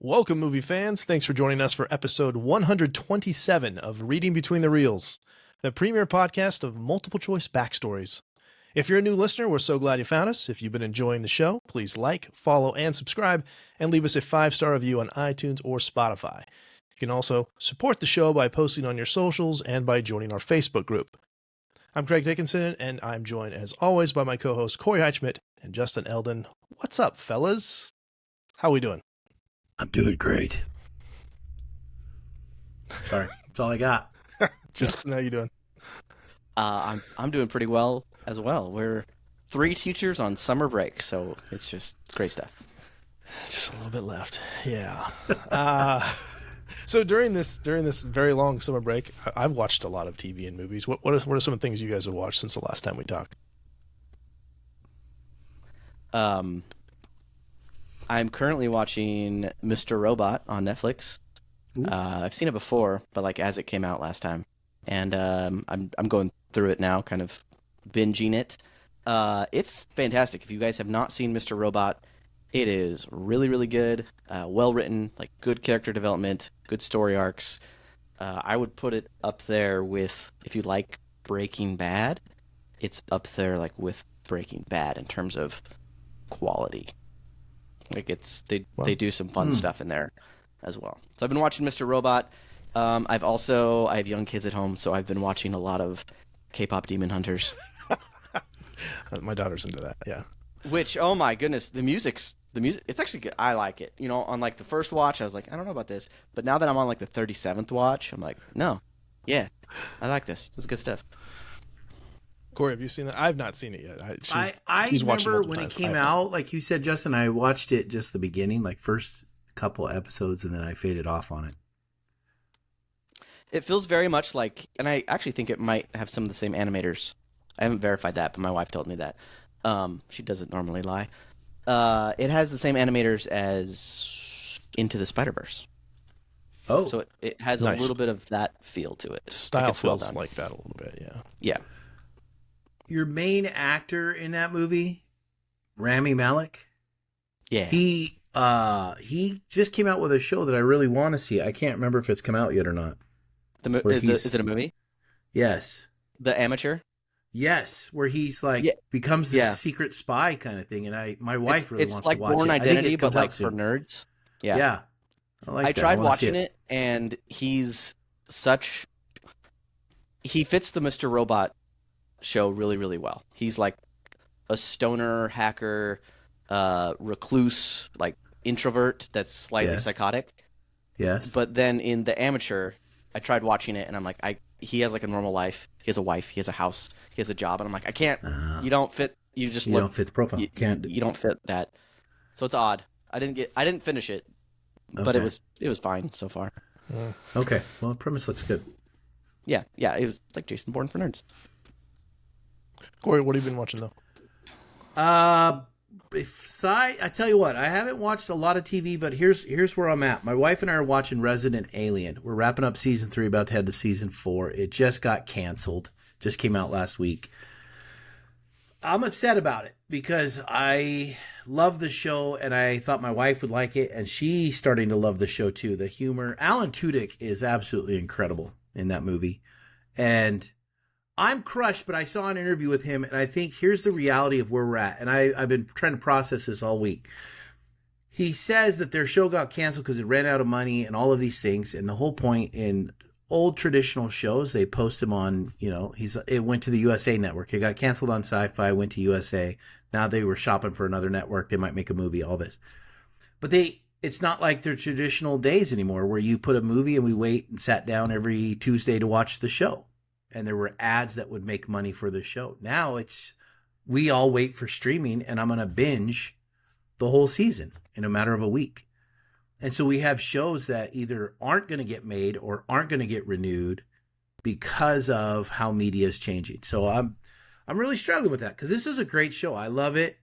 Welcome, movie fans. Thanks for joining us for episode 127 of Reading Between the Reels, the premier podcast of multiple choice backstories. If you're a new listener, we're so glad you found us. If you've been enjoying the show, please like, follow, and subscribe, and leave us a 5-star review on iTunes or Spotify. You can also support the show by posting on your socials and by joining our Facebook group. I'm Craig Dickinson, and I'm joined, as always, by my co-hosts Corey Heichmidt and Justin Eldon. What's up, fellas? How we doing? I'm doing great. Sorry, that's all I got. Justin, how you doing? I'm doing pretty well as well. We're 3 teachers on summer break, so it's great stuff. Just a little bit left, yeah. So during this very long summer break, I've watched a lot of TV and movies. What are some of the things you guys have watched since the last time we talked? I'm currently watching Mr. Robot on Netflix. I've seen it before, but like as it came out last time, and I'm going through it now, kind of binging it. It's fantastic. If you guys have not seen Mr. Robot, it is really, really good. Well written, like good character development, good story arcs. I would put it up there with, if you like Breaking Bad, it's up there like with Breaking Bad in terms of quality. Like they do some fun stuff in there as well. So I've been watching Mr. Robot. I have young kids at home, so I've been watching a lot of K-pop Demon Hunters. My daughter's into that, yeah. Which, oh my goodness, the music, it's actually good. I like it. You know, on like the first watch, I was like, I don't know about this. But now that I'm on like the 37th watch, I'm like, no, yeah, I like this. It's good stuff. Corey, have you seen that? I've not seen it yet. I remember when it came out, like you said, Justin, I watched it just the beginning, like first couple episodes, and then I faded off on it. It feels very much like, and I actually think it might have some of the same animators. I haven't verified that, but my wife told me that. She doesn't normally lie. It has the same animators as Into the Spider-Verse. Oh. So it has Nice. a little bit of that feel to it. The style Like, it's well feels done. like that a little bit, yeah. Yeah. Your main actor in that movie, Rami Malek, Yeah. he just came out with a show that I really want to see. I can't remember if it's come out yet or not. Is it a movie? Yes. The Amateur? Yes, where he's like Yeah. becomes this Yeah. secret spy kind of thing, and my wife really it's wants like to watch Born it. I think Identity, it but comes out like for soon. nerds. Yeah. Yeah. I I tried wanna see watching it, and he fits the Mr. Robot show really, really well. He's like a stoner hacker, recluse, like introvert that's slightly Yes. psychotic. Yes. But then in The Amateur, I tried watching it, and I'm like, he has like a normal life. He has a wife. He has a house. He has a job, and I'm like, I can't. You don't fit. You just You look. don't fit the profile. You don't fit that. So it's odd. I didn't finish it, but Okay. it was fine so far. Okay. Well, the premise looks good. Yeah, it was like Jason Bourne for nerds. Corey, what have you been watching, though? I tell you what, I haven't watched a lot of TV, but here's where I'm at. My wife and I are watching Resident Alien. We're wrapping up season 3, about to head to season 4. It just got canceled. Just came out last week. I'm upset about it because I love the show and I thought my wife would like it, and she's starting to love the show too. The humor. Alan Tudyk is absolutely incredible in that movie. And I'm crushed, but I saw an interview with him, and I think here's the reality of where we're at. And I've been trying to process this all week. He says that their show got canceled because it ran out of money and all of these things. And the whole point in old traditional shows, they post them on, it went to the USA Network. It got canceled on Sci-Fi, went to USA. Now they were shopping for another network. They might make a movie, all this. But it's not like their traditional days anymore where you put a movie and we wait and sat down every Tuesday to watch the show. And there were ads that would make money for the show. Now we all wait for streaming, and I'm going to binge the whole season in a matter of a week. And so we have shows that either aren't going to get made or aren't going to get renewed because of how media is changing. So I'm really struggling with that because this is a great show. I love it.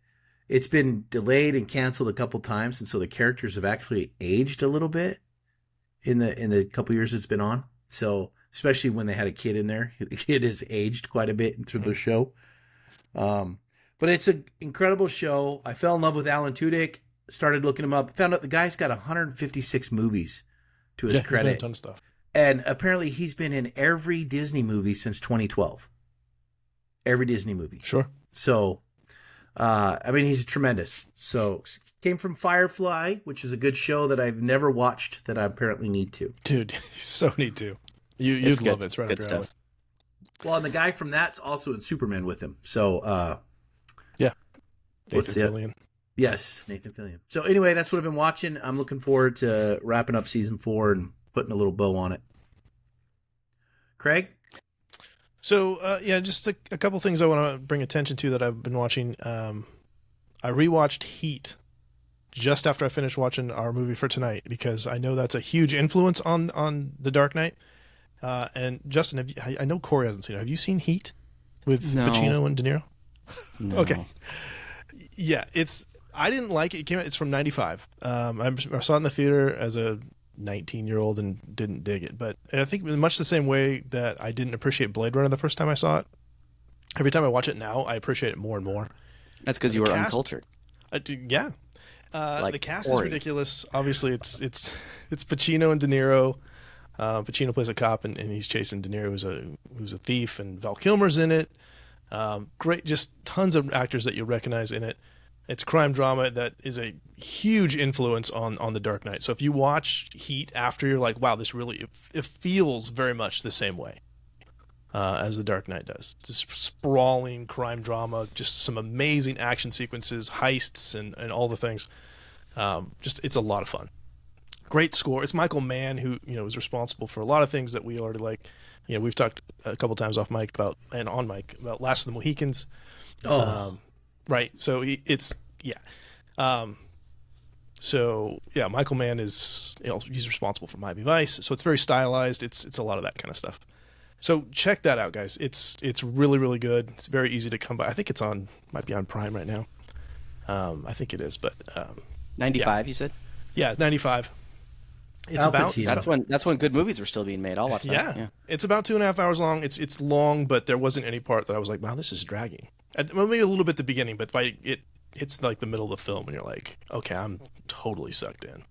It's been delayed and canceled a couple times, and so the characters have actually aged a little bit in the couple years it's been on. So especially when they had a kid in there. The kid has aged quite a bit through the show. But it's an incredible show. I fell in love with Alan Tudyk. started looking him up. Found out the guy's got 156 movies to his He's been in a credit. ton of stuff. And apparently he's been in every Disney movie since 2012. Every Disney movie. Sure. So, I mean, he's tremendous. So, came from Firefly, which is a good show that I've never watched that I apparently need to. Dude, you so need to. You'd love it. It's right Good up your alley. stuff. Well, and the guy from that's also in Superman with him. So, Yeah. what's Nathan it? Fillion. Yes, Nathan Fillion. So anyway, that's what I've been watching. I'm looking forward to wrapping up season 4 and putting a little bow on it. Craig? So, just a couple things I want to bring attention to that I've been watching. I rewatched Heat just after I finished watching our movie for tonight because I know that's a huge influence on The Dark Knight. And Justin, I know Corey hasn't seen it. Have you seen Heat with No. Pacino and De Niro? No. Okay. Yeah, I didn't like it. It's from 95. I saw it in the theater as a 19-year-old and didn't dig it. But I think in much the same way that I didn't appreciate Blade Runner the first time I saw it, every time I watch it now, I appreciate it more and more. That's because you were uncultured. Yeah. Like the cast Corey. is ridiculous. Obviously, it's Pacino and De Niro. Pacino plays a cop, and he's chasing De Niro, who's a thief, and Val Kilmer's in it. Great, just tons of actors that you recognize in it. It's crime drama that is a huge influence on The Dark Knight. So if you watch Heat after, you're like, wow, this really it feels very much the same way as The Dark Knight does. Just sprawling crime drama, just some amazing action sequences, heists, and all the things. It's a lot of fun. Great score. It's Michael Mann who is responsible for a lot of things that we already like. We've talked a couple times off mic about Last of the Mohicans. Right. So Michael Mann is he's responsible for Miami Vice. So it's very stylized. It's a lot of that kind of stuff. So check that out, guys. It's really, really good. It's very easy to come by. I think might be on Prime right now. I think it is, but 95, you said? Yeah, 95. It's Al about Pacino. That's when good movies were still being made. I'll watch that. Yeah. It's about 2.5 hours long. It's long, but there wasn't any part that I was like, wow, this is dragging. Maybe a little bit at the beginning, but by it hits like the middle of the film, and you're like, okay, I'm totally sucked in.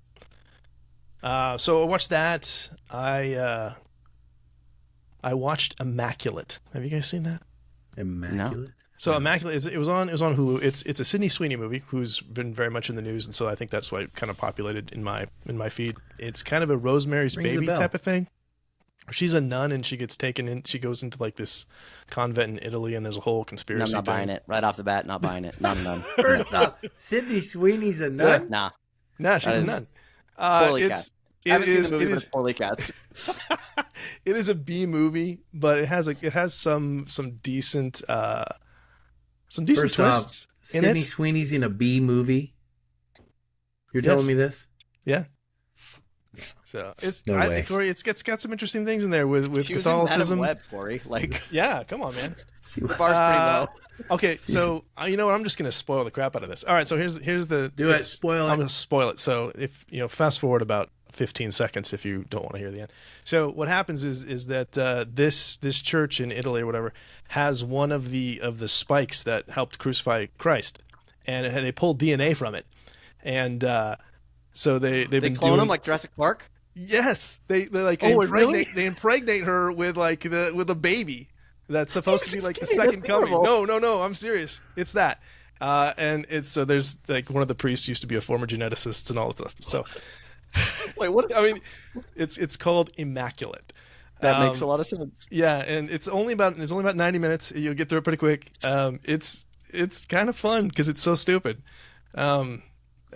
So I watched that. I watched Immaculate. Have you guys seen that? Immaculate. So Immaculate, it was on Hulu. It's a Sydney Sweeney movie who's been very much in the news, and so I think that's why it kind of populated in my feed. It's kind of a Rosemary's Rings a Baby bell. type of thing. She's a nun and she gets taken in. She goes into like this convent in Italy, and there's a whole conspiracy. No, I'm not thing. buying it. Right off the bat, not buying it. Not a nun. First off, Sydney Sweeney's a nun. Nah. Nah, she's That a is nun. Poorly cast. I haven't seen the movie, it but is it's poorly cast. it is a B movie, but it has some decent First twists off, in Sydney it. Sweeney's in a B movie. You're Yes. telling me this? Yeah. So No way. Corey, it's got some interesting things in there with She was in Madam Catholicism. Web, Corey. Like, Yeah, come on, man. See the what- bar's pretty low. Okay, so you know what? I'm just gonna spoil the crap out of this. All right, so here's the Do it. Spoil I'm it. gonna spoil it. So if fast forward about 15 seconds if you don't want to hear the end. So what happens is that this church in Italy or whatever has one of the spikes that helped crucify Christ, and they pulled DNA from it, and so they've They been clone doing him like Jurassic Park? yes they like Oh, really? they impregnate her with with a baby that's supposed to be like the kidding. second That's coming. horrible. No, I'm serious. It's that. And it's so there's like one of the priests used to be a former geneticist and all that stuff. So Wait, what? I mean, it's called Immaculate. That makes a lot of sense. Yeah, and it's only about 90 minutes. You'll get through it pretty quick. It's kind of fun because it's so stupid.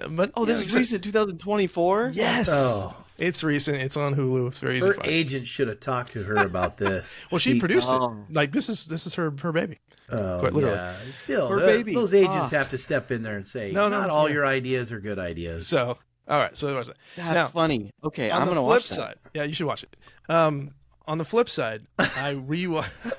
But Oh, this yeah, is recent, 2024? Yes, Oh. it's recent. It's on Hulu. It's very easy Her to find. agent should have talked to her about this. Well, she produced Oh. it. Like this is her baby. Oh, Quite literally. yeah. Still, Her baby. those agents have to step in there and say, No, not all yeah. your ideas are good ideas. So all right. So there was that. That's Now, funny. Okay, on I'm the going to flip watch that. side, yeah, you should watch it. On the flip side, I rewatched.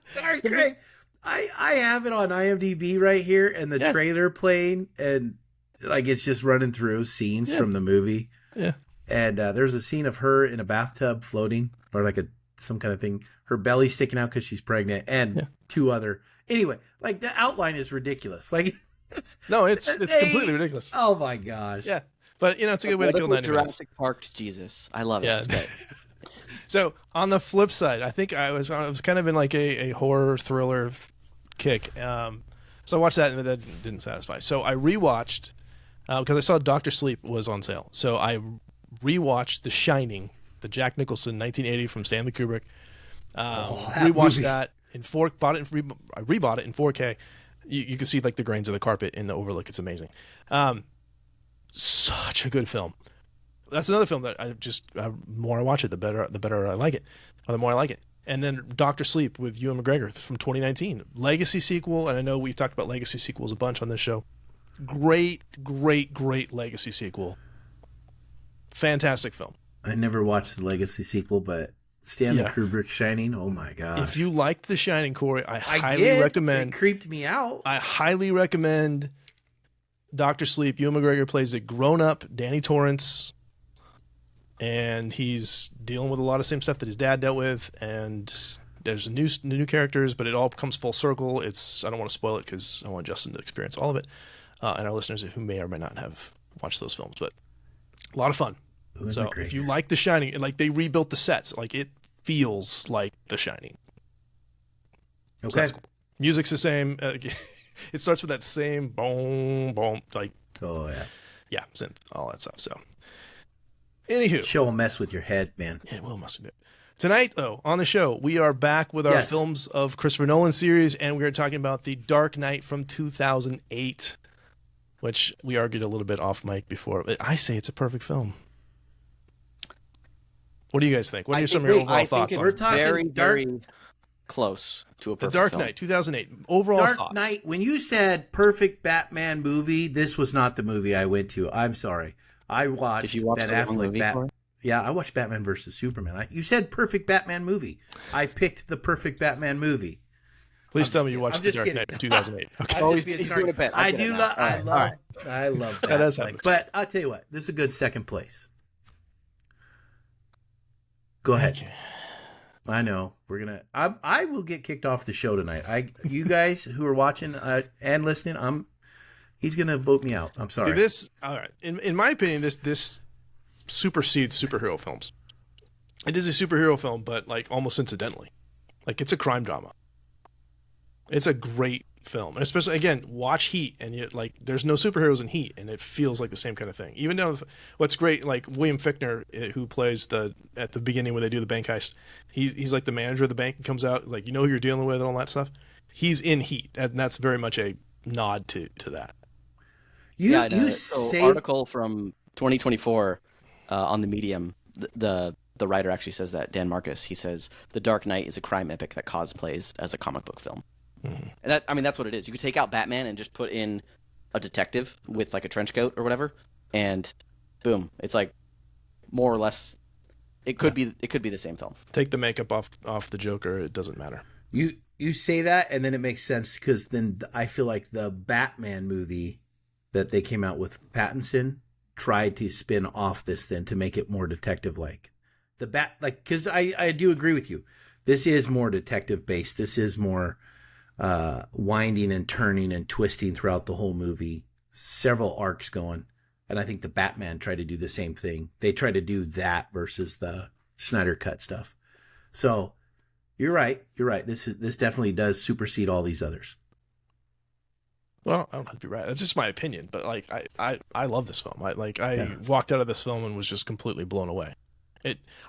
Sorry, Craig. I have it on IMDb right here, and the Yeah. trailer playing, and like it's just running through scenes Yeah. from the movie. Yeah. And there's a scene of her in a bathtub floating, or like some kind of thing. Her belly sticking out because she's pregnant, and two other. Anyway, like the outline is ridiculous. Like No, it's completely ridiculous. Oh my gosh. Yeah, but it's a good way to kill 90 minutes. Jurassic Park to Jesus. I love it. Yeah. It's great. So on the flip side, I think I was kind of in like a horror thriller kick. So I watched that and that didn't satisfy. So I rewatched because I saw Doctor Sleep was on sale. So I rewatched The Shining, the Jack Nicholson 1980 from Stanley Kubrick. Rewatched that in I rebought it in 4K. You can see like the grains of the carpet in the overlook. It's amazing. Such a good film. That's another film that the more I watch it, the better I like it, or the more I like it. And then Doctor Sleep with Ewan McGregor from 2019, legacy sequel. And I know we've talked about legacy sequels a bunch on this show. Great legacy sequel. Fantastic film. I never watched the legacy sequel, but Stanley Kubrick Shining. Oh my gosh! If you liked The Shining, Corey, I highly did. recommend. It creeped me out. I highly recommend Doctor Sleep. Ewan McGregor plays a grown-up Danny Torrance, and he's dealing with a lot of same stuff that his dad dealt with. And there's new characters, but it all comes full circle. I don't want to spoil it because I want Justin to experience all of it, and our listeners who may or may not have watched those films. But a lot of fun. So if you like The Shining, like they rebuilt the sets, like it feels like The Shining. Okay. So cool. Music's the same. It starts with that same boom, boom, like synth, all that stuff. So, anywho, show will mess with your head, man. Yeah, it will mess with it. Tonight, though, on the show, we are back with our films of Christopher Nolan series, and we are talking about The Dark Knight from 2008, which we argued a little bit off mic before. But I say it's a perfect film. What do you guys think? What are some of your overall thoughts on it? We're talking very close to a perfect The Dark film. Knight, 2008. Overall Dark thoughts. Knight, when you said perfect Batman movie, this was not the movie I went to. I'm sorry. I watched Did you watch Ben the wrong movie Affleck for it? Yeah, I watched Batman versus Superman. You said perfect Batman movie. I picked the perfect Batman movie. Please tell me you watched The Dark Knight in 2008. Okay. Oh, he's doing a bit. I love that. That does happen. But I'll tell you what, this is a good second place. Go ahead. Okay. I know I will get kicked off the show tonight. You guys who are watching and listening, he's gonna vote me out. I'm sorry. All right. In my opinion, this supersedes superhero films. It is a superhero film, but like almost incidentally, like it's a crime drama. It's a great film, and especially again, watch Heat, and you like there's no superheroes in Heat, and it feels like the same kind of thing. Even though what's great, like William Fichtner, who plays at the beginning when they do the bank heist, he's like the manager of the bank and comes out like who you're dealing with and all that stuff. He's in Heat, and that's very much a nod to that. Article from 2024 on the Medium. The writer actually says that Dan Marcus. He says The Dark Knight is a crime epic that cosplays as a comic book film. Mm-hmm. And that's what it is. You could take out Batman and just put in a detective with like a trench coat or whatever, and boom, it's like more or less. It could be the same film. Take the makeup off the Joker. It doesn't matter. You say that, and then it makes sense because then I feel like the Batman movie that they came out with Pattinson tried to spin off this then to make it more detective like. Because I do agree with you. This is more detective based. This is more winding and turning and twisting throughout the whole movie. Several arcs going. And I think the Batman tried to do the same thing. They tried to do that versus the Snyder Cut stuff. So you're right. This definitely does supersede all these others. Well, I don't have to be right. That's just my opinion. But like I love this film. I walked out of this film and was just completely blown away.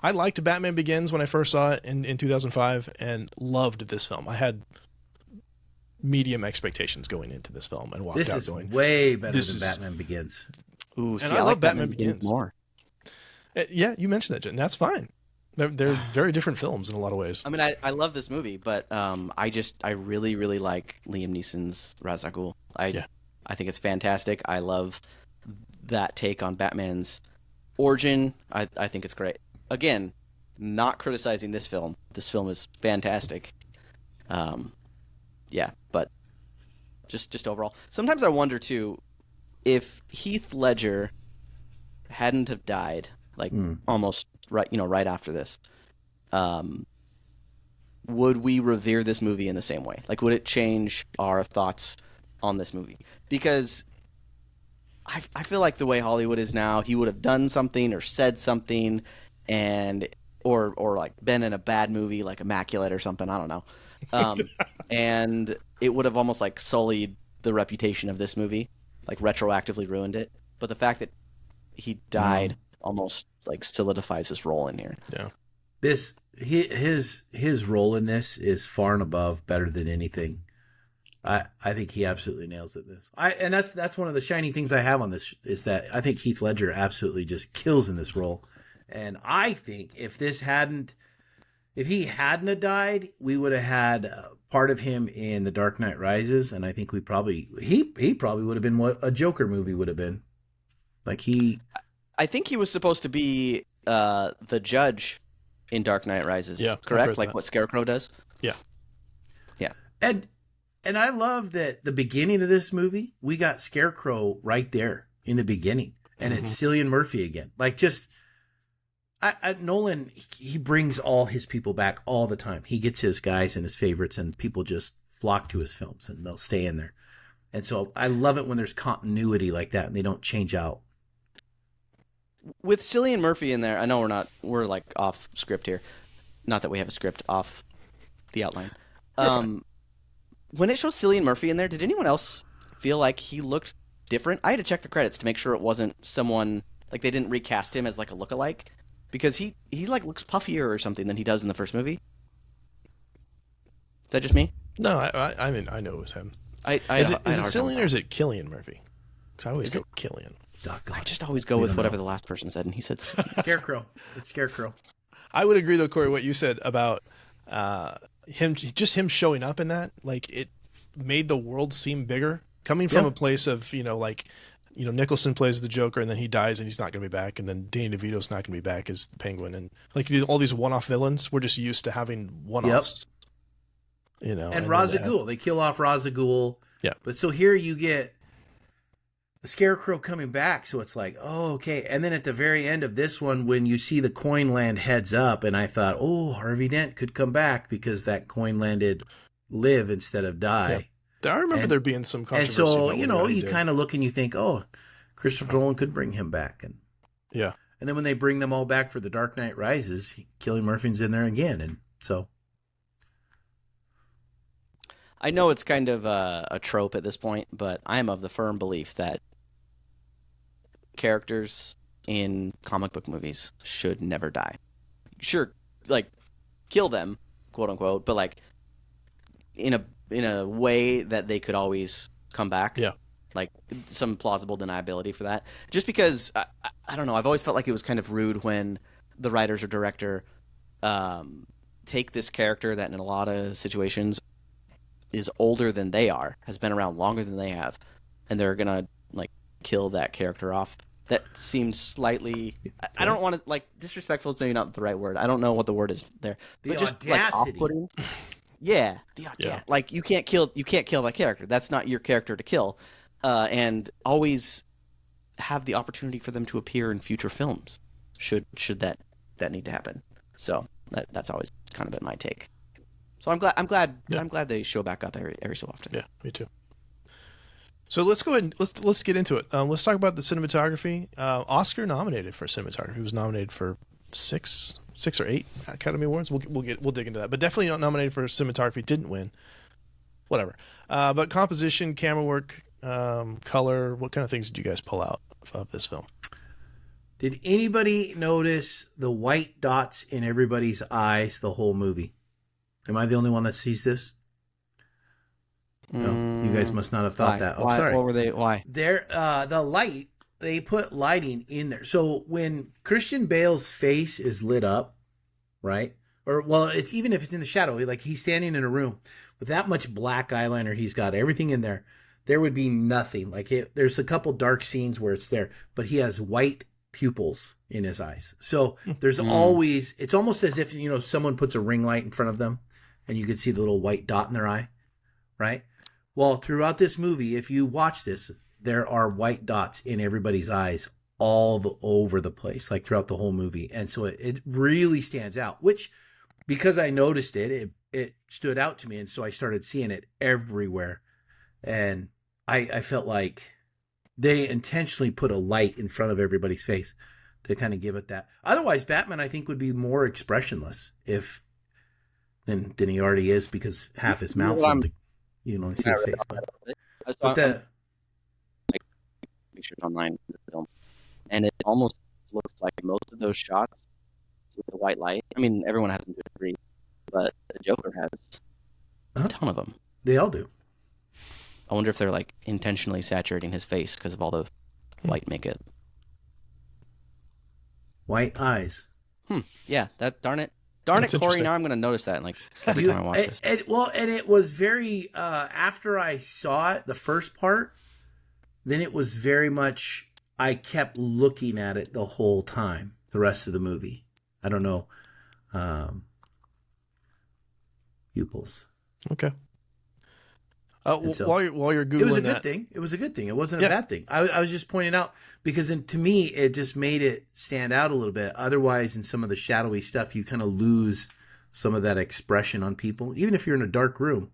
I liked Batman Begins when I first saw it in 2005 and loved this film. I had medium expectations going into this film and walked out going, way better than Batman Begins. Ooh, and I love Batman Begins more. Yeah, you mentioned that, Jen. That's fine. They're very different films in a lot of ways. I mean, I love this movie, but I really, really like Liam Neeson's Ra's al Ghul. I think it's fantastic. I love that take on Batman's origin. I think it's great. Again, not criticizing this film. This film is fantastic. But just overall. Sometimes I wonder too, if Heath Ledger hadn't have died, almost right after this, would we revere this movie in the same way? Like, would it change our thoughts on this movie because I feel like the way Hollywood is now, he would have done something or said something, and or like been in a bad movie like Immaculate or something. I don't know, and it would have almost like sullied the reputation of this movie, like retroactively ruined it. But the fact that he died almost like solidifies his role in here. Yeah. His role in this is far and above better than anything. I think he absolutely nails it. And that's one of the shining things I have on this is that I think Heath Ledger absolutely just kills in this role. And I think if he hadn't have died, we would have had part of him in The Dark Knight Rises, and I think he probably would have been what a Joker movie would have been. I think he was supposed to be the judge in Dark Knight Rises. Yeah, correct? Like what Scarecrow does. Yeah. Yeah. And I love that the beginning of this movie, we got Scarecrow right there in the beginning, and it's Cillian Murphy again. Like just. Nolan, he brings all his people back all the time. He gets his guys and his favorites, and people just flock to his films, and they'll stay in there. And so I love it when there's continuity like that, and they don't change out. With Cillian Murphy in there, I know we're like off script here. Not that we have a script, off the outline. When it shows Cillian Murphy in there, did anyone else feel like he looked different? I had to check the credits to make sure it wasn't someone, like they didn't recast him as like a lookalike. Because he like looks puffier or something than he does in the first movie. Is that just me? No, I mean I know it was him. Is it Cillian or is it Killian Murphy? Because I always go Killian. I just always go with whatever the last person said, and he said Scarecrow. It's Scarecrow. I would agree though, Corey, what you said about him showing up in that, like it made the world seem bigger. Coming from a place of, Nicholson plays the Joker and then he dies and he's not going to be back. And then Danny DeVito's not going to be back as the Penguin. And like all these one-off villains, we're just used to having one-offs. And Ra's al Ghul. They kill off Ra's al Ghul. Yeah. But so here you get the Scarecrow coming back. So it's like, oh, okay. And then at the very end of this one, when you see the coin land heads up, and I thought, oh, Harvey Dent could come back because that coin landed live instead of die. Yeah. I remember there being some controversy. And so, you kind of look and you think, oh, Christopher Nolan could bring him back. And then when they bring them all back for The Dark Knight Rises, Cillian Murphy's in there again. And so. I know it's kind of a trope at this point, but I am of the firm belief that characters in comic book movies should never die. Sure, like, kill them, quote unquote, but like, in a way that they could always come back. Yeah. Like some plausible deniability for that. Just because, I don't know, I've always felt like it was kind of rude when the writers or director take this character that in a lot of situations is older than they are, has been around longer than they have, and they're going to like kill that character off. That seems slightly, I don't want to, like, disrespectful is maybe not the right word. I don't know what the word is there. The but just audacity. like off-putting. Yeah, like you can't kill that character. That's not your character to kill, and always have the opportunity for them to appear in future films. Should that need to happen? So that's always kind of been my take. So I'm glad they show back up every so often. Yeah, me too. So let's go ahead and let's get into it. Let's talk about the cinematography. Oscar nominated for cinematography. He was nominated for six or eight Academy Awards. We'll dig into that, but definitely not nominated for cinematography. Didn't win. Whatever. But composition, camera work, color. What kind of things did you guys pull out of this film? Did anybody notice the white dots in everybody's eyes the whole movie? Am I the only one that sees this? No, you guys must not have thought that. Oh, sorry. What were they? Why? The light. They put lighting in there. So when Christian Bale's face is lit up, right? Or, well, it's even if it's in the shadow, like he's standing in a room with that much black eyeliner, he's got everything in there. There would be nothing. Like there's a couple dark scenes where it's there, but he has white pupils in his eyes. So there's always, it's almost as if, someone puts a ring light in front of them and you could see the little white dot in their eye, right? Well, throughout this movie, if you watch this, there are white dots in everybody's eyes all over the place, like throughout the whole movie. And so it really stands out, which, because I noticed it stood out to me. And so I started seeing it everywhere. And I felt like they intentionally put a light in front of everybody's face to kind of give it that. Otherwise, Batman, I think, would be more expressionless than he already is, because half his mouth's something. You can only see his face. But pictures online of the film, and it almost looks like most of those shots with the white light. I mean, everyone has them to a degree, but the Joker has a ton of them. They all do. I wonder if they're like intentionally saturating his face because of all the white makeup. White eyes. Yeah, darn it, That's Corey. Now I'm going to notice that like every time I watch this. And it was very after I saw it, the first part, then it was very much, I kept looking at it the whole time, the rest of the movie. I don't know. Pupils. Okay. While you're Googling, it was a good thing. It was a good thing. It wasn't a bad thing. I was just pointing out, because to me, it just made it stand out a little bit. Otherwise, in some of the shadowy stuff, you kind of lose some of that expression on people. Even if you're in a dark room,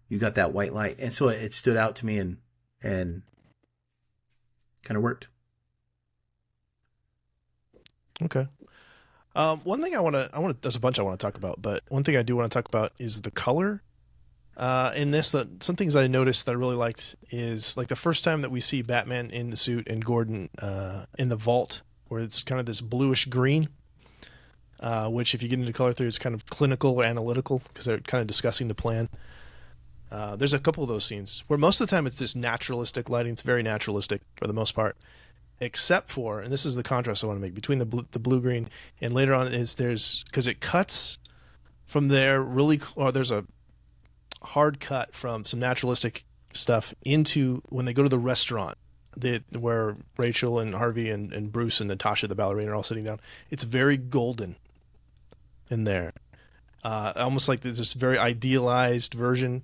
you got that white light. And so it stood out to me and kind of worked. Okay. One thing there's a bunch I want to talk about, but one thing I do want to talk about is the color. In this, some things that I noticed that I really liked is like the first time that we see Batman in the suit and Gordon in the vault, where it's kind of this bluish green, which if you get into color theory, it's kind of clinical or analytical because they're kind of discussing the plan. There's a couple of those scenes where most of the time it's this naturalistic lighting. It's very naturalistic for the most part, except for, and this is the contrast I want to make between the blue-green and later on because it cuts from there there's a hard cut from some naturalistic stuff into when they go to the restaurant where Rachel and Harvey and Bruce and Natasha the ballerina are all sitting down. It's very golden in there, almost like there's this very idealized version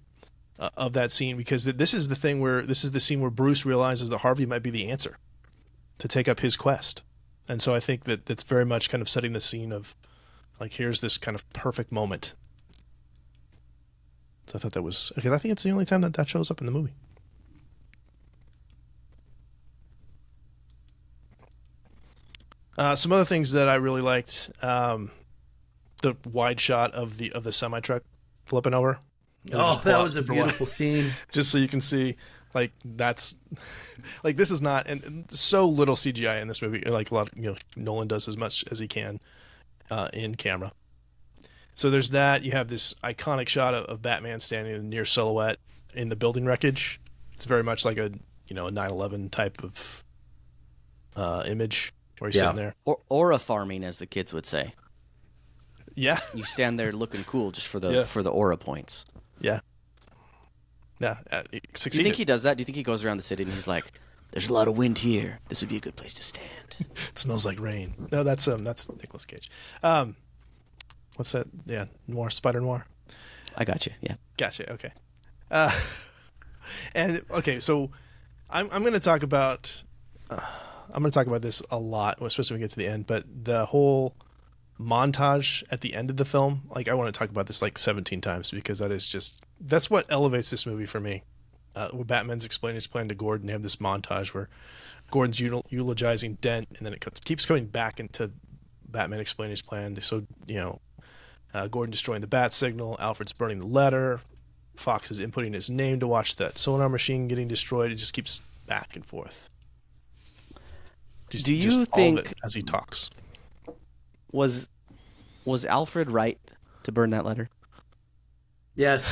of that scene, because this is the scene where Bruce realizes that Harvey might be the answer to take up his quest. And so I think that that's very much kind of setting the scene of like, here's this kind of perfect moment. So I thought that was, because I think it's the only time that shows up in the movie. Some other things that I really liked, the wide shot of the semi truck flipping over. Oh, that was a beautiful scene. Just so you can see, like, that's like, this is not, and so little CGI in this movie. Like a lot, Nolan does as much as he can in camera. So there's that. You have this iconic shot of Batman standing in near silhouette in the building wreckage. It's very much like a 9/11 type of image where he's sitting there. Or aura farming, as the kids would say. Yeah. You stand there looking cool just for the aura points. Yeah. Yeah. Do you think he does that? Do you think he goes around the city and he's like, "There's a lot of wind here. This would be a good place to stand." It smells like rain. No, that's Nicolas Cage. What's that? Yeah, Noir, Spider Noir. I got you. Yeah, gotcha. Okay. And okay, so I'm going to talk about this a lot, especially when we get to the end. But the whole montage at the end of the film, like, I want to talk about this like 17 times, because that's what elevates this movie for me. Where Batman's explaining his plan to Gordon, they have this montage where Gordon's eulogizing Dent, and then it keeps coming back into Batman explaining his plan. So Gordon destroying the bat signal, Alfred's burning the letter, Fox is inputting his name to watch that sonar machine getting destroyed. It just keeps back and forth. Do you think, as he talks, was Alfred right to burn that letter? Yes.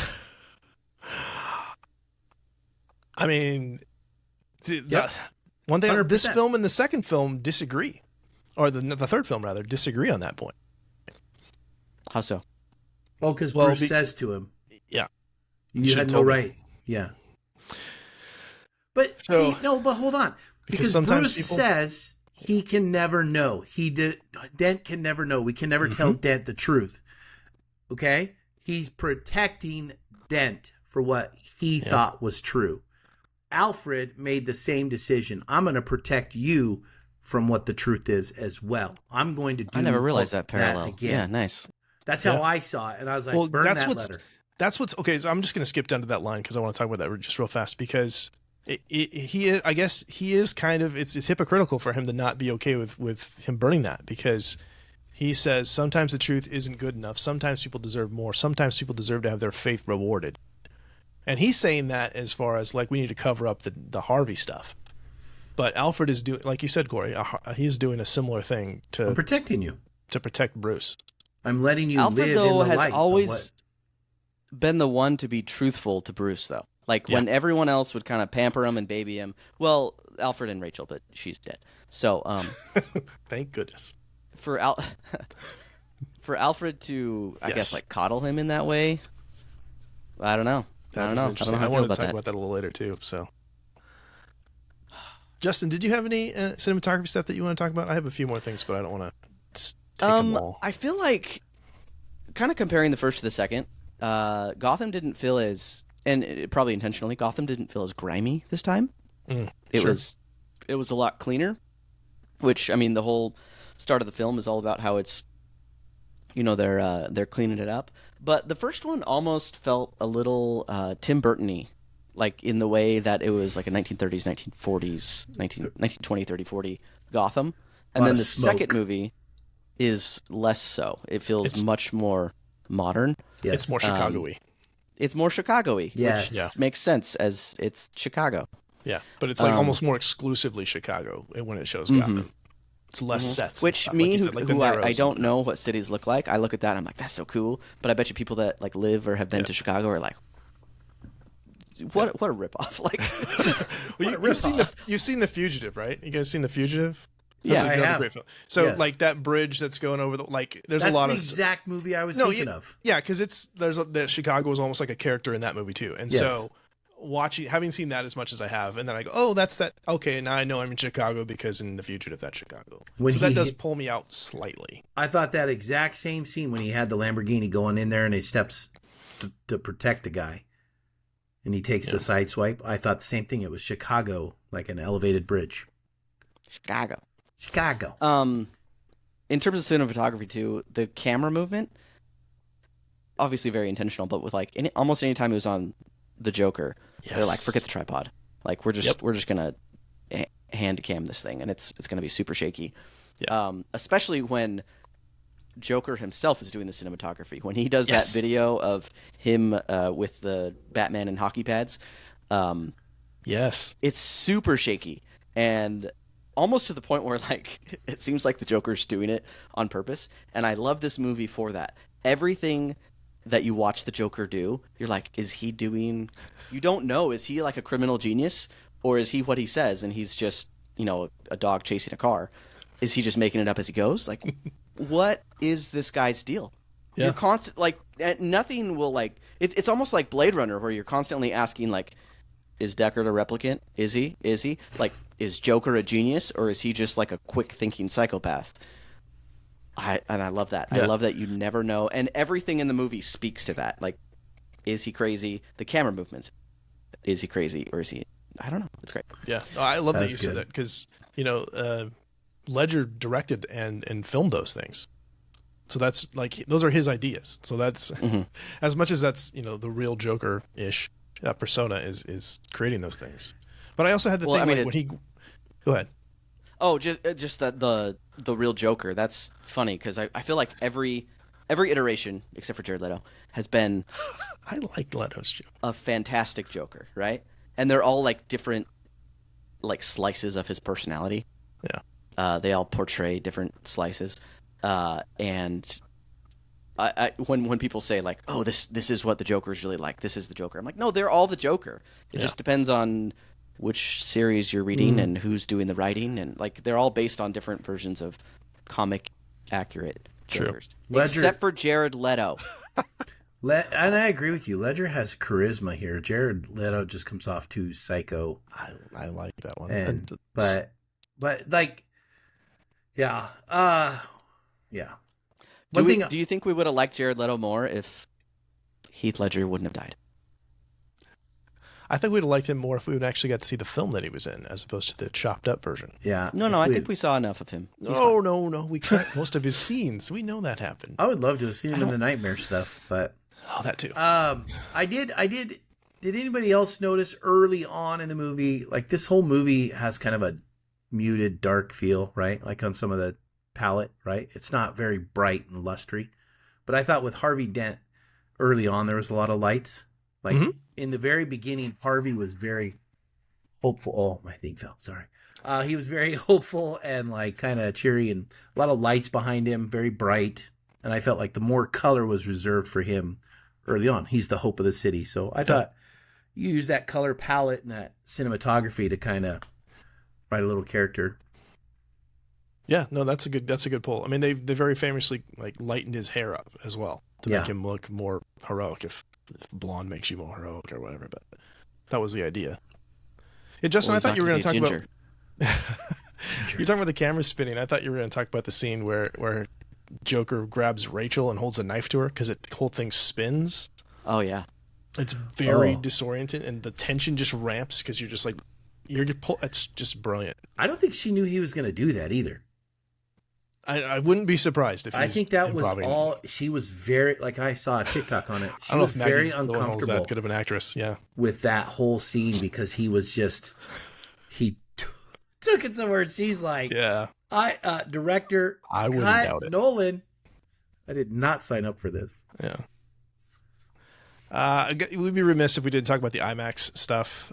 I mean, Yep. one thing, 100%. this film and the second film disagree, or the third film rather disagree on that point. How so? Oh, because Bruce says to him, "Yeah, you had no right." Yeah. But but hold on, because Bruce says he can never know. Dent can never know. We can never tell Dent the truth. Okay, he's protecting Dent for what he thought was true. Alfred made the same decision. I'm going to protect you from what the truth is as well. I'm going to do. I never realized that parallel. Again. Yeah, nice. That's how I saw it, and I was like, "Burn that letter." That's what's okay. So I'm just going to skip down to that line because I want to talk about that just real fast, because he is, I guess he is kind of, it's hypocritical for him to not be okay with him burning that, because he says sometimes the truth isn't good enough. Sometimes people deserve more. Sometimes people deserve to have their faith rewarded. And he's saying that as far as like we need to cover up the Harvey stuff. But Alfred is doing, like you said, Corey, he's doing a similar thing I'm protecting you. To protect Bruce. I'm letting you Alfred, live though, in the has light. always been the one to be truthful to Bruce, though. Like when everyone else would kind of pamper him and baby him. Well, Alfred and Rachel, but she's dead. So, thank goodness. For Alfred to, I guess, like coddle him in that way. I don't know. I don't know how I I wanted to feel talk about that a little later too. So, Justin, did you have any cinematography stuff that you want to talk about? I have a few more things, but I don't want to take them all. I feel like, kind of comparing the first to the second, Gotham didn't feel as, and probably intentionally, Gotham didn't feel as grimy this time. It was a lot cleaner, which, I mean, the whole start of the film is all about how it's, they're cleaning it up. But the first one almost felt a little Tim Burton-y, like in the way that it was like a 1930s, 1940s, 1920, 30, 40 Gotham. And then the second movie is less so. It feels much more modern. Yes. It's more Chicago-y. It's more Chicago-y, yes. which makes sense as it's Chicago. Yeah, but it's like almost more exclusively Chicago when it shows Gotham. It's less sets. Which me, who I don't know what cities look like, I look at that and I'm like, that's so cool. But I bet you people that like live or have been to Chicago are like, what a ripoff! Like, you've seen The Fugitive, right? You guys seen The Fugitive? Yeah, I have. Great film. So like that bridge that's going over the there's a lot of exact movie I was thinking of. Yeah, because the Chicago is almost like a character in that movie too, and so having seen that as much as I have, and then I go, oh, that's that. Okay, now I know I'm in Chicago because in The Fugitive that's Chicago. So that does pull me out slightly. I thought that exact same scene when he had the Lamborghini going in there and he steps to protect the guy, and he takes the side swipe. I thought the same thing. It was Chicago, like an elevated bridge. Chicago. In terms of cinematography too, the camera movement, obviously very intentional, but with like almost any time he was on the Joker, they're like, forget the tripod. Like we're just gonna hand cam this thing, and it's gonna be super shaky. Yeah. Especially when Joker himself is doing the cinematography. When he does that video of him with the Batman and hockey pads, it's super shaky and almost to the point where like it seems like the Joker's doing it on purpose. And I love this movie for that. Everything that you watch the Joker do, you're like, is he doing? You don't know. Is he like a criminal genius, or is he what he says and he's just a dog chasing a car? Is he just making it up as he goes? Like, what is this guy's deal? Yeah. You're constant like nothing will like. It's almost like Blade Runner, where you're constantly asking like, is Deckard a replicant? Is he? Like, is Joker a genius, or is he just like a quick thinking psychopath? I love that. Yeah. I love that you never know, and everything in the movie speaks to that. Like, is he crazy? The camera movements. Is he crazy, or is he? I don't know. It's great. Yeah, I love that you said that, because Ledger directed and filmed those things. So that's like, those are his ideas. So that's as much as that's, the real Joker-ish persona is creating those things. But I also had the thing when he, go ahead. Oh, just that the real Joker. That's funny because I feel like every iteration except for Jared Leto has been I like Leto's Joker. A fantastic Joker, right? And they're all like different like slices of his personality. Yeah. They all portray different slices. And when people say like, oh, this is what the Joker is really like, this is the Joker, I'm like, no, they're all the Joker. It just depends on which series you're reading and who's doing the writing, and like they're all based on different versions of comic accurate Jokers. Except for Jared Leto. And I agree with you. Ledger has charisma here. Jared Leto just comes off too psycho. I like that one. But like, yeah. Do you think we would have liked Jared Leto more if Heath Ledger wouldn't have died? I think we'd have liked him more if we would actually got to see the film that he was in, as opposed to the chopped up version. Yeah. No, I think we saw enough of him. No. We cut most of his scenes. We know that happened. I would love to have seen him in the nightmare stuff, but that too. I did Did anybody else notice early on in the movie, like this whole movie has kind of a muted, dark feel, right? Like on some of the palette, right? It's not very bright and lustry. But I thought with Harvey Dent, early on, there was a lot of lights. Like in the very beginning, Harvey was very hopeful. Oh, my thing fell. Sorry. He was very hopeful and like kind of cheery, and a lot of lights behind him, very bright. And I felt like the more color was reserved for him early on. He's the hope of the city. So I thought you use that color palette and that cinematography to kind of write a little character. Yeah, no, that's a good pull. I mean, they very famously like lightened his hair up as well to make him look more heroic. If blonde makes you more heroic or whatever, but that was the idea. Yeah, Justin, I thought you were going to talk about. You're talking about the camera spinning. I thought you were going to talk about the scene where Joker grabs Rachel and holds a knife to her because the whole thing spins. Oh yeah, it's very disorienting, and the tension just ramps because you're just like it's just brilliant. I don't think she knew he was going to do that either. I wouldn't be surprised if I think that was all. She was very, like I saw a TikTok on it. She was very uncomfortable. That could have been actress, yeah, with that whole scene because he was just took it somewhere. She's like, director, I wouldn't doubt it. Nolan, I did not sign up for this. Yeah. We'd be remiss if we didn't talk about the IMAX stuff.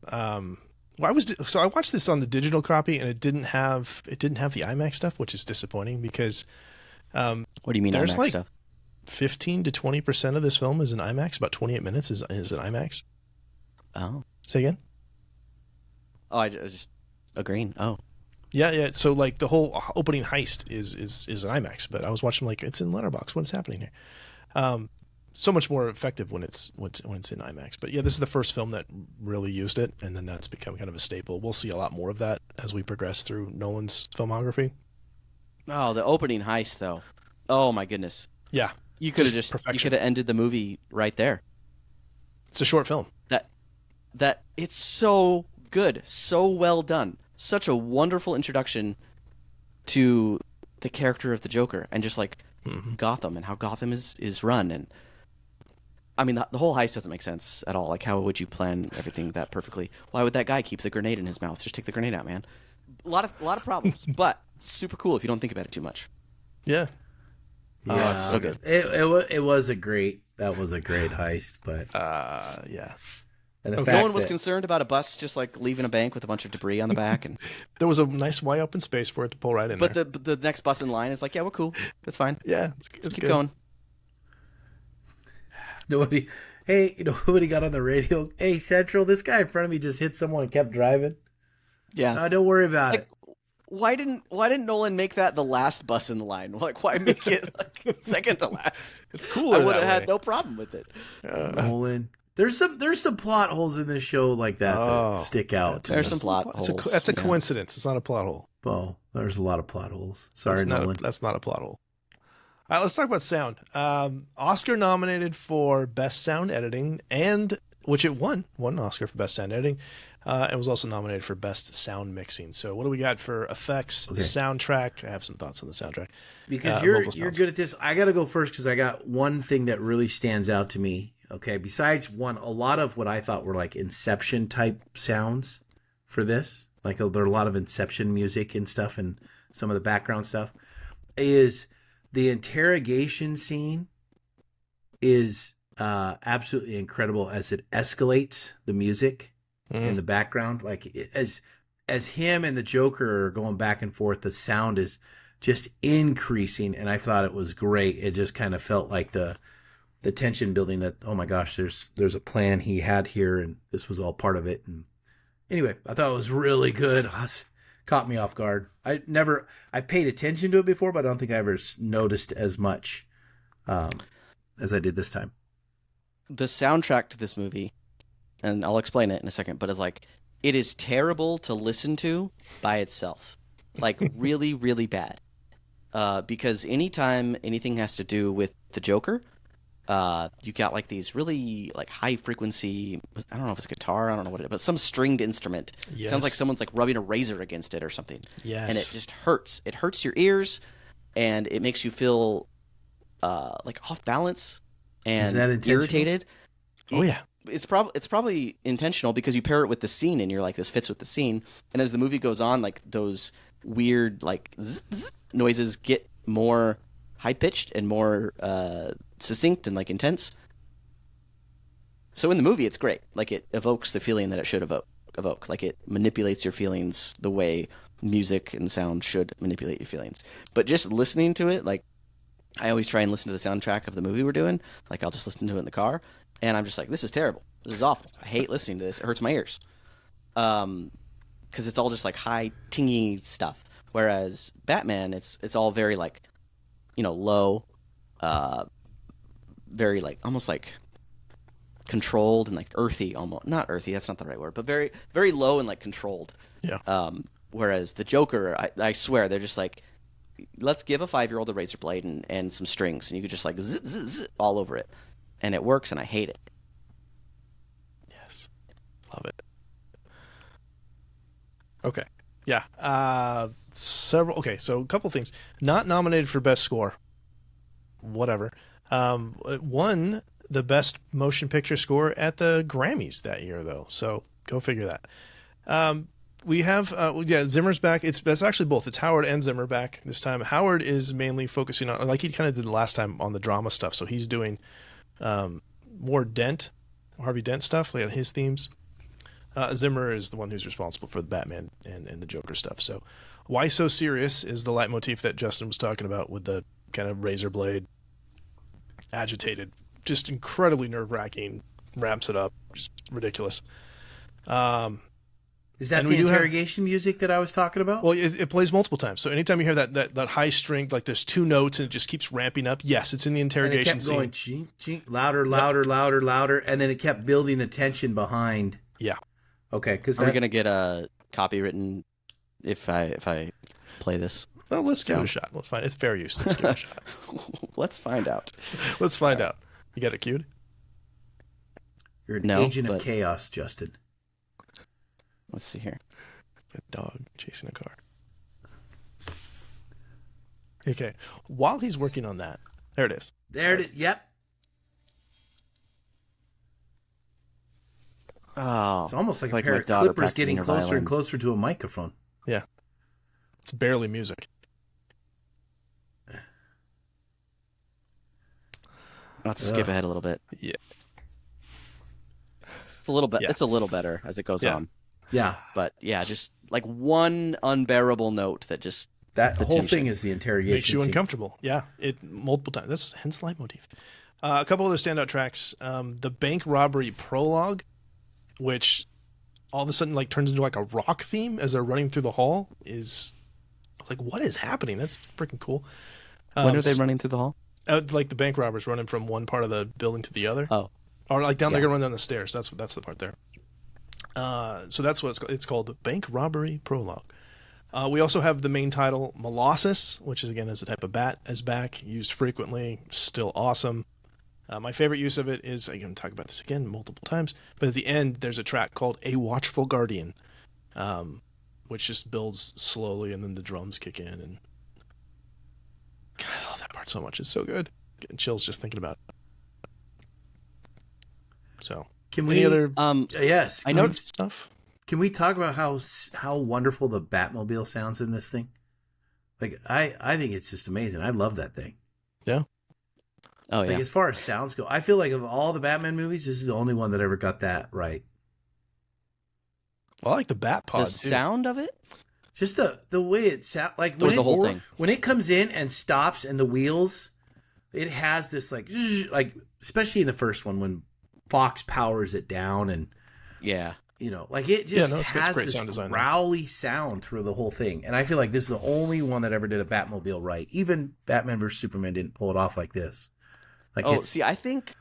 So I watched this on the digital copy, and it didn't have the IMAX stuff, which is disappointing because. What do you mean there's IMAX like stuff? 15 to 20% of this film is in IMAX. About 28 minutes is in IMAX. Oh. Say again. Oh, I was just agreeing. Oh. Yeah. So like the whole opening heist is an IMAX, but I was watching like it's in Letterboxd. What's happening here? So much more effective when it's in IMAX. But yeah, this is the first film that really used it, and then that's become kind of a staple. We'll see a lot more of that as we progress through Nolan's filmography. Oh, the opening heist though. Oh my goodness. Yeah. You could have ended the movie right there. It's a short film. That it's so good, so well done. Such a wonderful introduction to the character of the Joker and just like Gotham and how Gotham is run. And I mean, the whole heist doesn't make sense at all. Like, how would you plan everything that perfectly? Why would that guy keep the grenade in his mouth? Just take the grenade out, man. A lot of problems, but super cool if you don't think about it too much. Yeah. Oh, it's so good. It was a great heist, but yeah. And no one was concerned about a bus just like leaving a bank with a bunch of debris on the back, and there was a nice wide open space for it to pull right in. But the next bus in line is like, yeah, we're cool. That's fine. Yeah, let's keep going. Nobody got on the radio. Hey, Central, this guy in front of me just hit someone and kept driving. Yeah, no, don't worry about it. Why didn't Nolan make that the last bus in the line? Like, why make it like second to last? It's cooler. I would have had no problem with it. Nolan. There's some plot holes in this show like that stick out. There's some plot holes. That's a coincidence. It's not a plot hole. Oh, there's a lot of plot holes. Sorry, Nolan. That's not a plot hole. All right, let's talk about sound. Oscar nominated for Best Sound Editing, which it won Oscar for Best Sound Editing. It was also nominated for Best Sound Mixing. So what do we got for effects, the soundtrack? I have some thoughts on the soundtrack. Because you're good at this. I got to go first because I got one thing that really stands out to me. Okay, besides a lot of what I thought were like Inception type sounds for this, like there are a lot of Inception music and stuff and some of the background stuff, is the interrogation scene is absolutely incredible as it escalates the music in the background. Like as him and the Joker are going back and forth, the sound is just increasing, and I thought it was great. It just kind of felt like the tension building that, oh my gosh, there's a plan he had here, and this was all part of it. And anyway, I thought it was really good. Caught me off guard. I paid attention to it before, but I don't think I ever noticed as much as I did this time. The soundtrack to this movie, and I'll explain it in a second, but it is terrible to listen to by itself. Like really, really bad. Because anytime anything has to do with the Joker, you got like these really like high frequency, I don't know if it's guitar, I don't know what it is, but some stringed instrument. Yes. Sounds like someone's like rubbing a razor against it or something. Yes. And it just hurts. It hurts your ears, and it makes you feel like off balance and irritated. Oh yeah. it's probably intentional because you pair it with the scene and you're like, this fits with the scene. And as the movie goes on, like those weird like zzz, zzz noises get more high pitched and more succinct and like intense. So in the movie, it's great. Like it evokes the feeling that it should evoke. Like it manipulates your feelings the way music and sound should manipulate your feelings. But just listening to it, like I always try and listen to the soundtrack of the movie we're doing. Like I'll just listen to it in the car, and I'm just like, this is terrible. This is awful. I hate listening to this. It hurts my ears. Because it's all just like high tingy stuff. Whereas Batman, it's all very like, low, very like almost like controlled and like earthy, almost not earthy. That's not the right word, but very very low and like controlled. Yeah. Whereas the Joker, I swear they're just like, let's give a 5-year-old a razor blade and some strings, and you could just like zzz, zzz, zzz, all over it, and it works, and I hate it. Yes. Love it. Okay. Yeah. Okay, so a couple things. Not nominated for Best Score. Whatever. Won the Best Motion Picture Score at the Grammys that year, though. So go figure that. We have, Zimmer's back. That's actually both. It's Howard and Zimmer back this time. Howard is mainly focusing on, like he kind of did the last time, on the drama stuff. So he's doing more Harvey Dent stuff, like his themes. Zimmer is the one who's responsible for the Batman and the Joker stuff. So Why So Serious is the leitmotif that Justin was talking about with the kind of razor blade, agitated, just incredibly nerve-wracking, ramps it up, just ridiculous. Is that the interrogation music that I was talking about? Well, it plays multiple times. So anytime you hear that high string, like there's 2 notes and it just keeps ramping up. Yes, it's in the interrogation scene. And it kept going, ching, louder, louder, louder, louder, and then it kept building the tension behind. Yeah. Okay, because are we gonna get a copywritten if I play this? Well, let's give it a shot. Let's find it's fair use. Let's give it a shot. Let's find out. Let's find out. You got it queued? You're an agent of chaos, Justin. Let's see here. A dog chasing a car. Okay. While he's working on that, there it is. There it is. Yep. Oh, it's almost like a pair of clippers getting closer and closer to a microphone. Yeah. It's barely music. Let's skip ahead a little bit. Yeah. A little bit. Yeah. It's a little better as it goes on. Yeah. But yeah, just like one unbearable note that just... That whole thing is the interrogation makes you uncomfortable. Yeah. It multiple times. That's hence leitmotif. A couple other standout tracks. The bank robbery prologue, which all of a sudden like turns into like a rock theme as they're running through the hall, is... I was like, what is happening? That's freaking cool. When are they running through the hall? Like the bank robbers running from one part of the building to the other. Oh. Or like they're gonna run down the stairs. That's the part there. So that's what it's called, Bank Robbery Prologue. We also have the main title, Molossus, which is again as a type of bat, as back, used frequently, still awesome. My favorite use of it is, I'm going to talk about this again multiple times, but at the end there's a track called A Watchful Guardian, which just builds slowly and then the drums kick in, and God, I love that part so much. It's so good. Getting chills just thinking about it. So, can we? Any other? Yes, I noticed stuff. Can we talk about how wonderful the Batmobile sounds in this thing? Like, I think it's just amazing. I love that thing. Yeah. Oh yeah. Like, as far as sounds go, I feel like of all the Batman movies, this is the only one that ever got that right. Well, I like the Bat Pod. The sound of it. Just the way it sounds, like the whole thing. When it comes in and stops and the wheels, it has this like especially in the first one when Fox powers it down and like it just has this growly sound through the whole thing. And I feel like this is the only one that ever did a Batmobile right. Even Batman vs Superman didn't pull it off like this. Like I think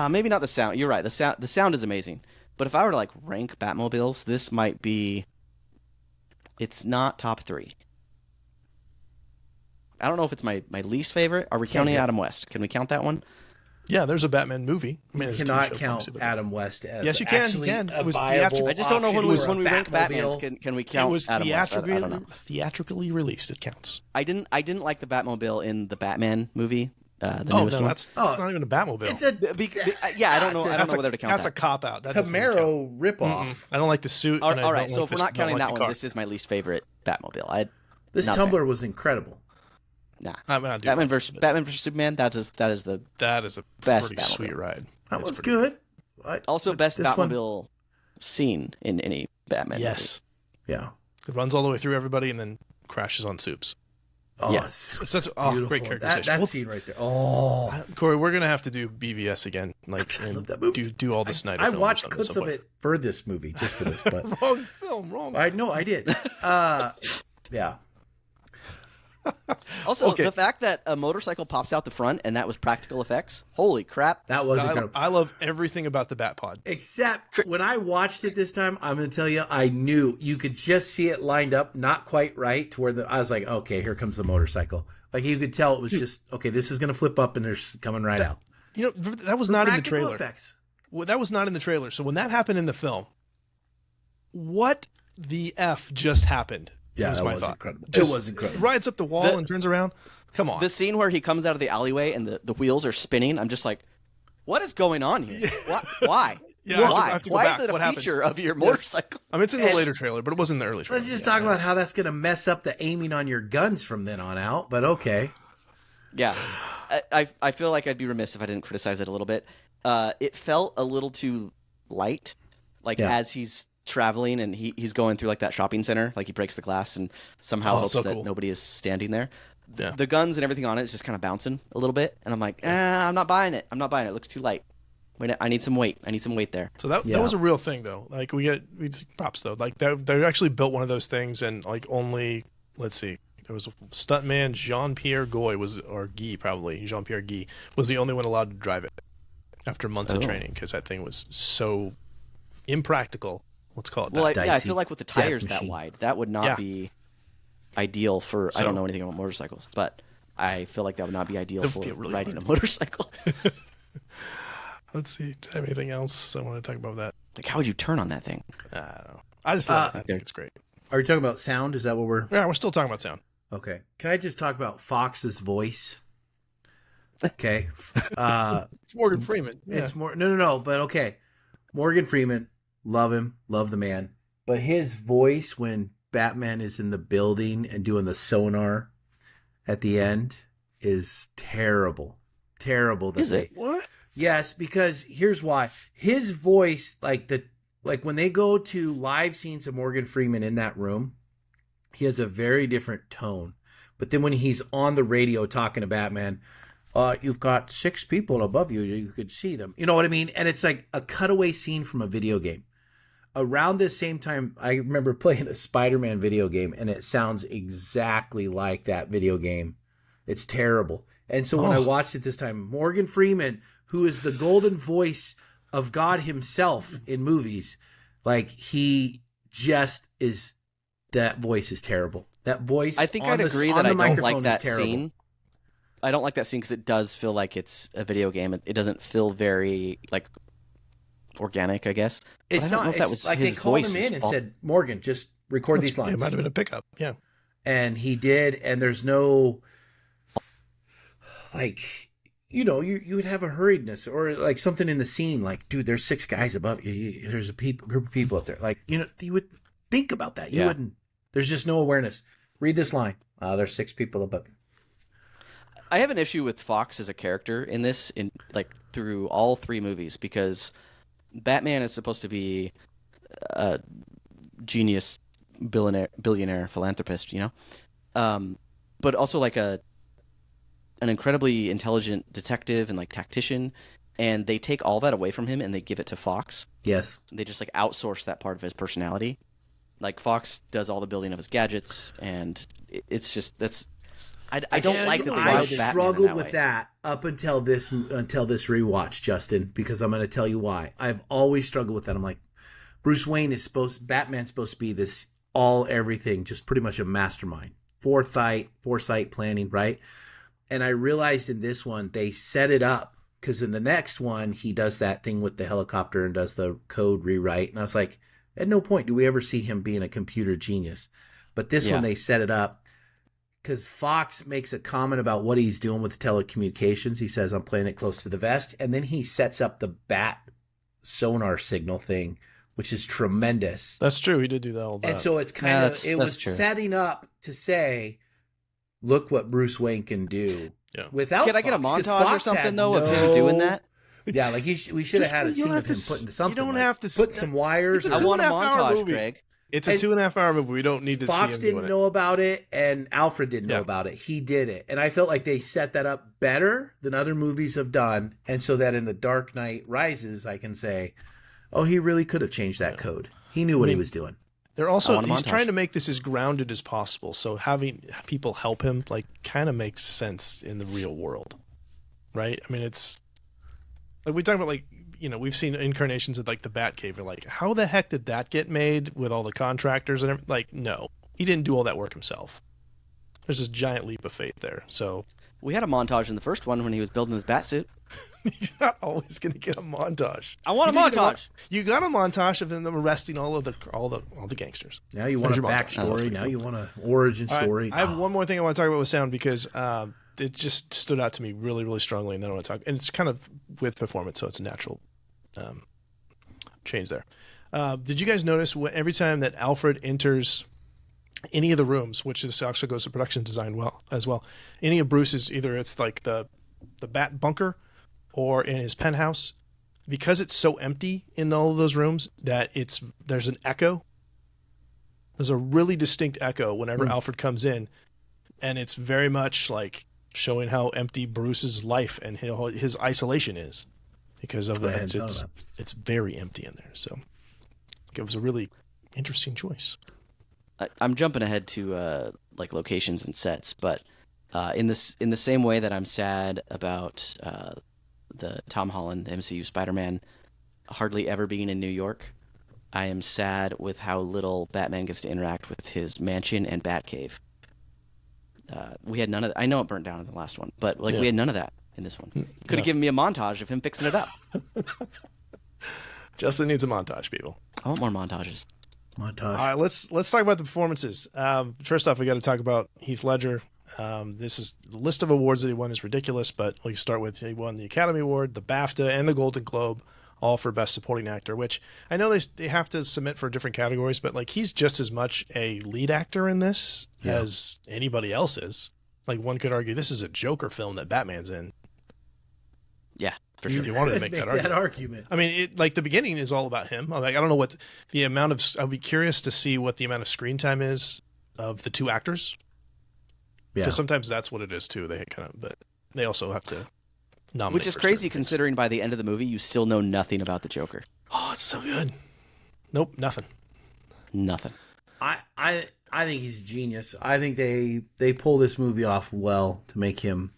maybe not the sound. You're right. The sound is amazing. But if I were to like rank Batmobiles, this might be. It's not top 3. I don't know if it's my least favorite. Are we counting Adam West? Can we count that one? Yeah, there's a Batman movie. You cannot count Adam West as yes, you can. You can. It was theatrical. I just don't know when we rank Batmans. Can we count? It was Adam West? I don't know. Theatrically released. It counts. I didn't like the Batmobile in the Batman movie the Oh newest no, one. that's not even a Batmobile. It's a Yeah, I don't know. I don't That's know whether to count That's that. a cop out. That doesn't count. Camaro ripoff. I don't like the suit. All and I don't right, so like if we're the- not counting don't that like the one, car. this is my least favorite Batmobile. This not Tumbler bad. was incredible. Nah, I mean, I do Batman like versus it, but Batman versus Superman. That is the that is a best pretty Batmobile. sweet ride. That It's was pretty good. also best this one- Batmobile scene in any Batman. Yes, Yeah. it runs all the way through everybody and then crashes on Soups. Oh, Yeah. it's It's such a beautiful. great characterization. That Well, scene right there. Oh, Corey, we're gonna have to do BVS again. Like, I and love that movie. do all the Snyder. I films watched on at clips some of point. it for this movie, just for this, but Wrong film, wrong. I know I did. Yeah. Also, Okay. the fact that a motorcycle pops out the front and that was practical effects. Holy crap! That was incredible. I love everything about the Bat Pod. Except when I watched it this time, I'm going to tell you, I knew you could just see it lined up, not quite right to where I was like, okay, here comes the motorcycle. Like you could tell it was just, okay, this is going to flip up and they're coming right out. You know, that was not in the Practical trailer. effects. Well, that was not in the trailer. So when that happened in the film, what the F just happened? Yeah, was that my was thought. incredible. Just It was incredible. rides up the wall and turns around. Come on. The scene where he comes out of the alleyway and the wheels are spinning. I'm just like, what is going on here? Why? Yeah, I have to- I Why? have to go Why back. is it a What happened? feature of your motorcycle? I mean, it's in the And- later trailer, but it wasn't in the early trailer. Let's just talk about how that's going to mess up the aiming on your guns from then on out, but okay. Yeah, I feel like I'd be remiss if I didn't criticize it a little bit. It felt a little too light, like Yeah. as he's traveling and he's going through like that shopping center, like he breaks the glass and somehow Oh, hopes so that cool. nobody is standing there. Yeah. The guns and everything on it is just kind of bouncing a little bit, and I'm like, I'm not buying it. I'm not buying it. It looks too light. Wait, I need some weight. I need some weight there. So that Yeah. was a real thing, though. Like we props though. Like they actually built one of those things, and like only let's see, there was a stuntman Jean-Pierre Guy Jean-Pierre Guy was the only one allowed to drive it after months of Oh. training because that thing was so impractical. Let's call it that. Well, I Dicey feel like with the death tires that machine. wide, that would not Yeah. be ideal for. I So- don't know anything about motorcycles, but I feel like that would not be ideal That would for feel really riding hard. a motorcycle. Let's see. Do I have anything else I want to talk about with that? Like, how would you turn on that thing? I don't know. I just love it. I think it's great. Are you talking about sound? Is that what we're... Yeah, we're still talking about sound. Okay. Can I just talk about Fox's voice? Okay. It's Morgan Freeman. Yeah. It's more no, but okay. Morgan Freeman, love him, love the man. But his voice when Batman is in the building and doing the sonar at the end is terrible. Terrible. Is it? What? Yes, because here's why. His voice, like when they go to live scenes of Morgan Freeman in that room, he has a very different tone. But then when he's on the radio talking to Batman, you've got 6 people above you. You could see them. You know what I mean? And it's like a cutaway scene from a video game. Around this same time, I remember playing a Spider-Man video game, and it sounds exactly like that video game. It's terrible. And so when I watched it this time, Morgan Freeman, who is the golden voice of God himself in movies, like he just is, that voice is terrible. That voice. I think on I'd the- agree on that the I don't microphone like is that terrible. scene. I don't like that scene because it does feel like it's a video game. It doesn't feel very like organic, I guess. But It's I don't know not. if that It's was like they his called him voice's in and fault. said, "Morgan, just record these It lines." might have been a pickup. Yeah. And he did, and there's no, like, you would have a hurriedness or like something in the scene, like, dude, there's 6 guys above you. There's a group of people up there. Like, you would think about that. You Yeah. wouldn't. There's just no awareness. Read this line. There's 6 people above you. I have an issue with Fox as a character in this, in like through all 3 movies, because Batman is supposed to be a genius billionaire philanthropist, but also like an incredibly intelligent detective and like tactician, and they take all that away from him and they give it to Fox. Yes. They just like outsource that part of his personality. Like Fox does all the building of his gadgets, and it's just I don't like that they I wrote Batman in struggled that with way. that up until this rewatch, Justin, because I'm going to tell you why. I've always struggled with that. I'm like, Batman's supposed to be this everything, just pretty much a mastermind, foresight, planning, right? And I realized in this one they set it up because in the next one he does that thing with the helicopter and does the code rewrite, and I was like, at no point do we ever see him being a computer genius. But this one they set it up. because Fox makes a comment about what he's doing with telecommunications. He says, I'm playing it close to the vest. And then he sets up the bat sonar signal thing, which is tremendous. That's true. He did do that all that. And so it's kind of, it was setting up to say, look what Bruce Wayne can do. Yeah. Without Can I get a montage or something, though, of him doing that? Yeah, like we should have had a scene of him putting something. You don't like, have to put some wires. I want a 2.5 hour montage, movie. Greg. It's a 2.5 hour movie. We don't need to see him Fox didn't know about it, and Alfred didn't know about it. He did it. And I felt like they set that up better than other movies have done. And so that in The Dark Knight Rises, I can say, oh, he really could have changed that code. He knew what he was doing. They're also, he's trying to make this as grounded as possible. So having people help him, like, kind of makes sense in the real world. Right? I mean, it's like we talk about, like, you know, we've seen incarnations of like the Batcave. We're like, how the heck did that get made with all the contractors and everything? Like, no, he didn't do all that work himself. There's this giant leap of faith there. So we had a montage in the first one when he was building his batsuit. You're not always going to get a montage. I want a montage. You got a montage of them arresting all the gangsters. Now you want a backstory. Now you want an origin story. I have one more thing I want to talk about with sound because it just stood out to me really, really strongly, and then I want to talk. And it's kind of with performance, so it's a natural change there. Did you guys notice every time that Alfred enters any of the rooms, which this also goes to production design as well, any of Bruce's, either it's like the Bat bunker or in his penthouse, because it's so empty in all of those rooms that there's an echo. There's a really distinct echo whenever Alfred comes in, and it's very much like showing how empty Bruce's life and his isolation is because of that. It's very empty in there. So it was a really interesting choice. I'm jumping ahead to like locations and sets, but in the same way that I'm sad about the Tom Holland MCU Spider-Man hardly ever being in New York, I am sad with how little Batman gets to interact with his mansion and Batcave. We had none of that. I know it burnt down in the last one, but we had none of that in this one. Could have given me a montage of him fixing it up. Justin needs a montage, people. I want more montages. All right, let's talk about the performances. First off, we got to talk about Heath Ledger. This is the list of awards that he won is ridiculous, but we can start with he won the Academy Award, the BAFTA, and the Golden Globe, all for Best Supporting Actor, which I know they have to submit for different categories, but like he's just as much a lead actor in this as anybody else is. Like one could argue this is a Joker film that Batman's in. Yeah, for sure. If you wanted to make that argument. I mean, the beginning is all about him. I don't know what the amount of. I'd be curious to see what the amount of screen time is of the two actors. Because sometimes that's what it is too. But they also have to nominate. Which is crazy considering by the end of the movie you still know nothing about the Joker. Oh, it's so good. Nope, nothing. I think he's a genius. I think they pull this movie off well to make him.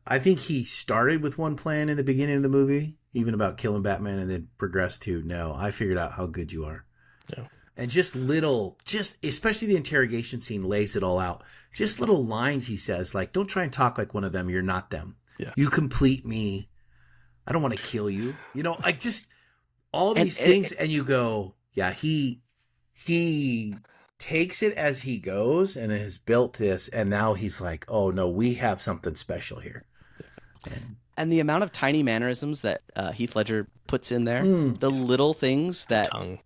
I think he started with one plan in the beginning of the movie, even about killing Batman, and then progressed to, no, I figured out how good you are. Yeah. And especially the interrogation scene lays it all out. Just little lines he says, like, don't try and talk like one of them. You're not them. Yeah. You complete me. I don't want to kill you. You know, like just all these things. And you go, yeah, he takes it as he goes and has built this. And now he's like, oh no, we have something special here. And the amount of tiny mannerisms that Heath Ledger puts in there, the little things that tongue.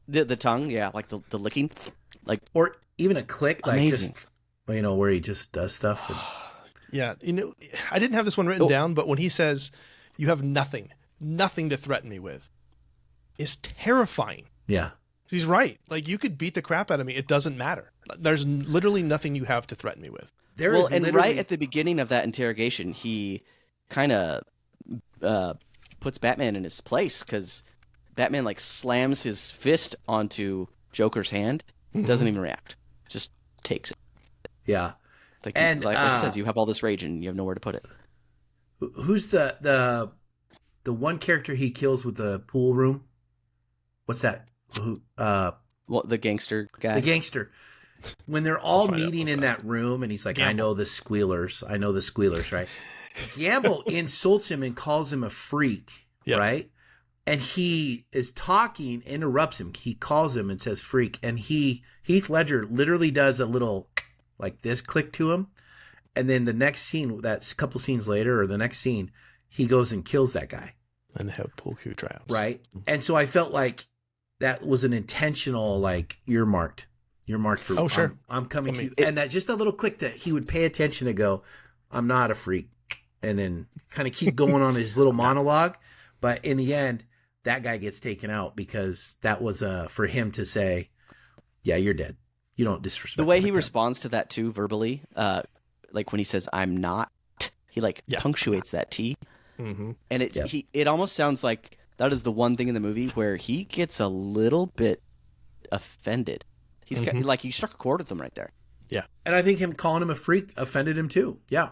The tongue, yeah, like the licking, like, or even a click, like amazing. Just, where he just does stuff. Yeah, I didn't have this one written down, but when he says, "You have nothing to threaten me with," is terrifying. Yeah, he's right. Like you could beat the crap out of me; it doesn't matter. There's literally nothing you have to threaten me with. Right at the beginning of that interrogation, he kind of puts Batman in his place because Batman like slams his fist onto Joker's hand. He doesn't even react. Just takes it. Yeah. Like it says, you have all this rage and you have nowhere to put it. Who's the one character he kills with the pool room? What's that? The gangster guy. The gangster. When they're all meeting in that room and he's like, Gamble. I know the squealers, right? Gamble insults him and calls him a freak, right? And he is talking, interrupts him. He calls him and says freak. And Heath Ledger literally does a little Like this clicked to him. And then the next scene, that's a couple scenes later, or the next scene, he goes and kills that guy. And they have pool cue tryouts. Right. And so I felt like that was an intentional, like, you're marked. You're marked for, oh, sure. I'm coming to you. And that just a little click that he would pay attention to go, I'm not a freak. And then kind of keep going on his little monologue. But in the end, that guy gets taken out because that was for him to say, yeah, you're dead. You don't disrespect. The way he responds to that too verbally, like when he says "I'm not," he punctuates that T, and it almost sounds like that is the one thing in the movie where he gets a little bit offended. He's got, like, he struck a chord with him right there. Yeah, and I think him calling him a freak offended him too. Yeah,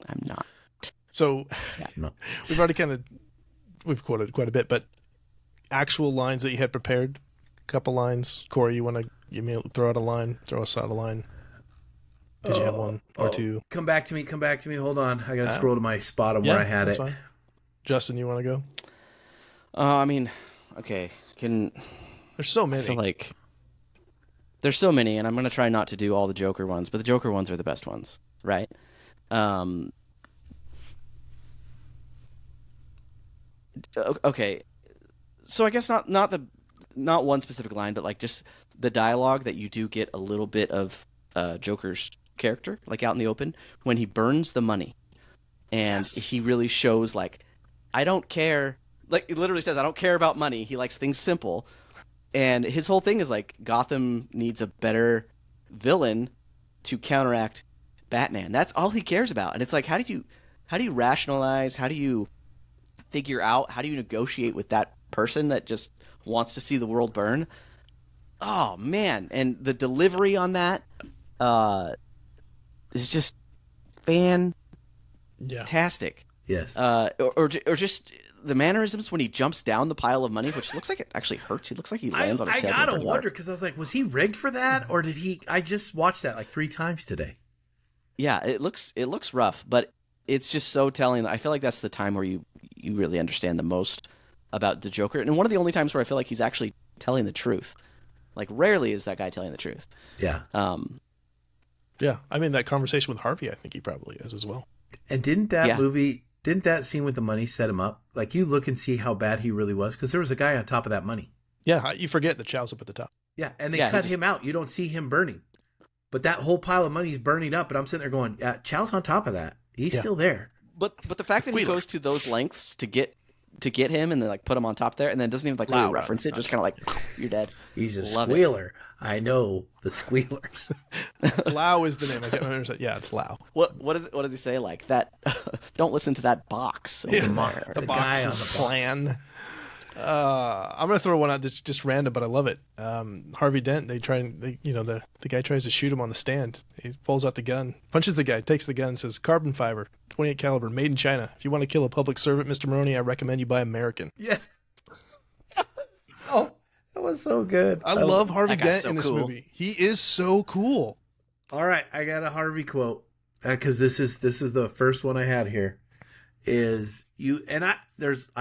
I'm not. So no. we've already we've quoted quite a bit, but actual lines that you had prepared, a couple lines. Corey, you want to throw out a line, throw us out a line? Did you have one or two? Come back to me. Hold on. I got to scroll to my spot on where I had it. Fine. Justin, you want to go? I mean, okay. There's so many. I feel like there's so many, and I'm going to try not to do all the Joker ones, but the Joker ones are the best ones, right? Okay. So I guess not one specific line, but like just the dialogue that you do get a little bit of Joker's character, like out in the open, when he burns the money and he really shows, like, I don't care, like, it literally says I don't care about money. He likes things simple, and his whole thing is like Gotham needs a better villain to counteract Batman. That's all he cares about. And it's like, how do you rationalize, how do you figure out, how do you negotiate with that person that just wants to see the world burn? Oh man, and the delivery on that is just fantastic. Yes. Or just the mannerisms when he jumps down the pile of money, which looks like it actually hurts. He looks like he lands on his tail. I gotta wonder, because I was like, was he rigged for that, or did he? I just watched that like 3 times today. Yeah, it looks rough, but it's just so telling. I feel like that's the time where you really understand the most about the Joker, and one of the only times where I feel like he's actually telling the truth. Like, rarely is that guy telling the truth. Yeah. Yeah, I mean, that conversation with Harvey, I think he probably is as well. And didn't that scene with the money set him up? Like, you look and see how bad he really was, because there was a guy on top of that money. Yeah, you forget that Chow's up at the top. Yeah, and they cut him out. You don't see him burning. But that whole pile of money is burning up, and I'm sitting there going, yeah, Chow's on top of that. He's still there. But the fact that he goes to those lengths to get him and then like put him on top there, and then doesn't even like really reference it, just kind of like, you're dead. He's a squealer. I know the squealers. Lau is the name. I can't remember. Yeah, it's Lau. What does he say? Like that? Don't listen to that box. The box is plan. I'm gonna throw one out that's just random, but I love it. Harvey Dent. The guy tries to shoot him on the stand. He pulls out the gun, punches the guy, takes the gun, says, "Carbon fiber, 28 caliber, made in China. If you want to kill a public servant, Mr. Maroney, I recommend you buy American." Yeah. Oh, that was so good. I love Harvey Dent in this movie. He is so cool. All right, I got a Harvey quote because this is the first one I had here. I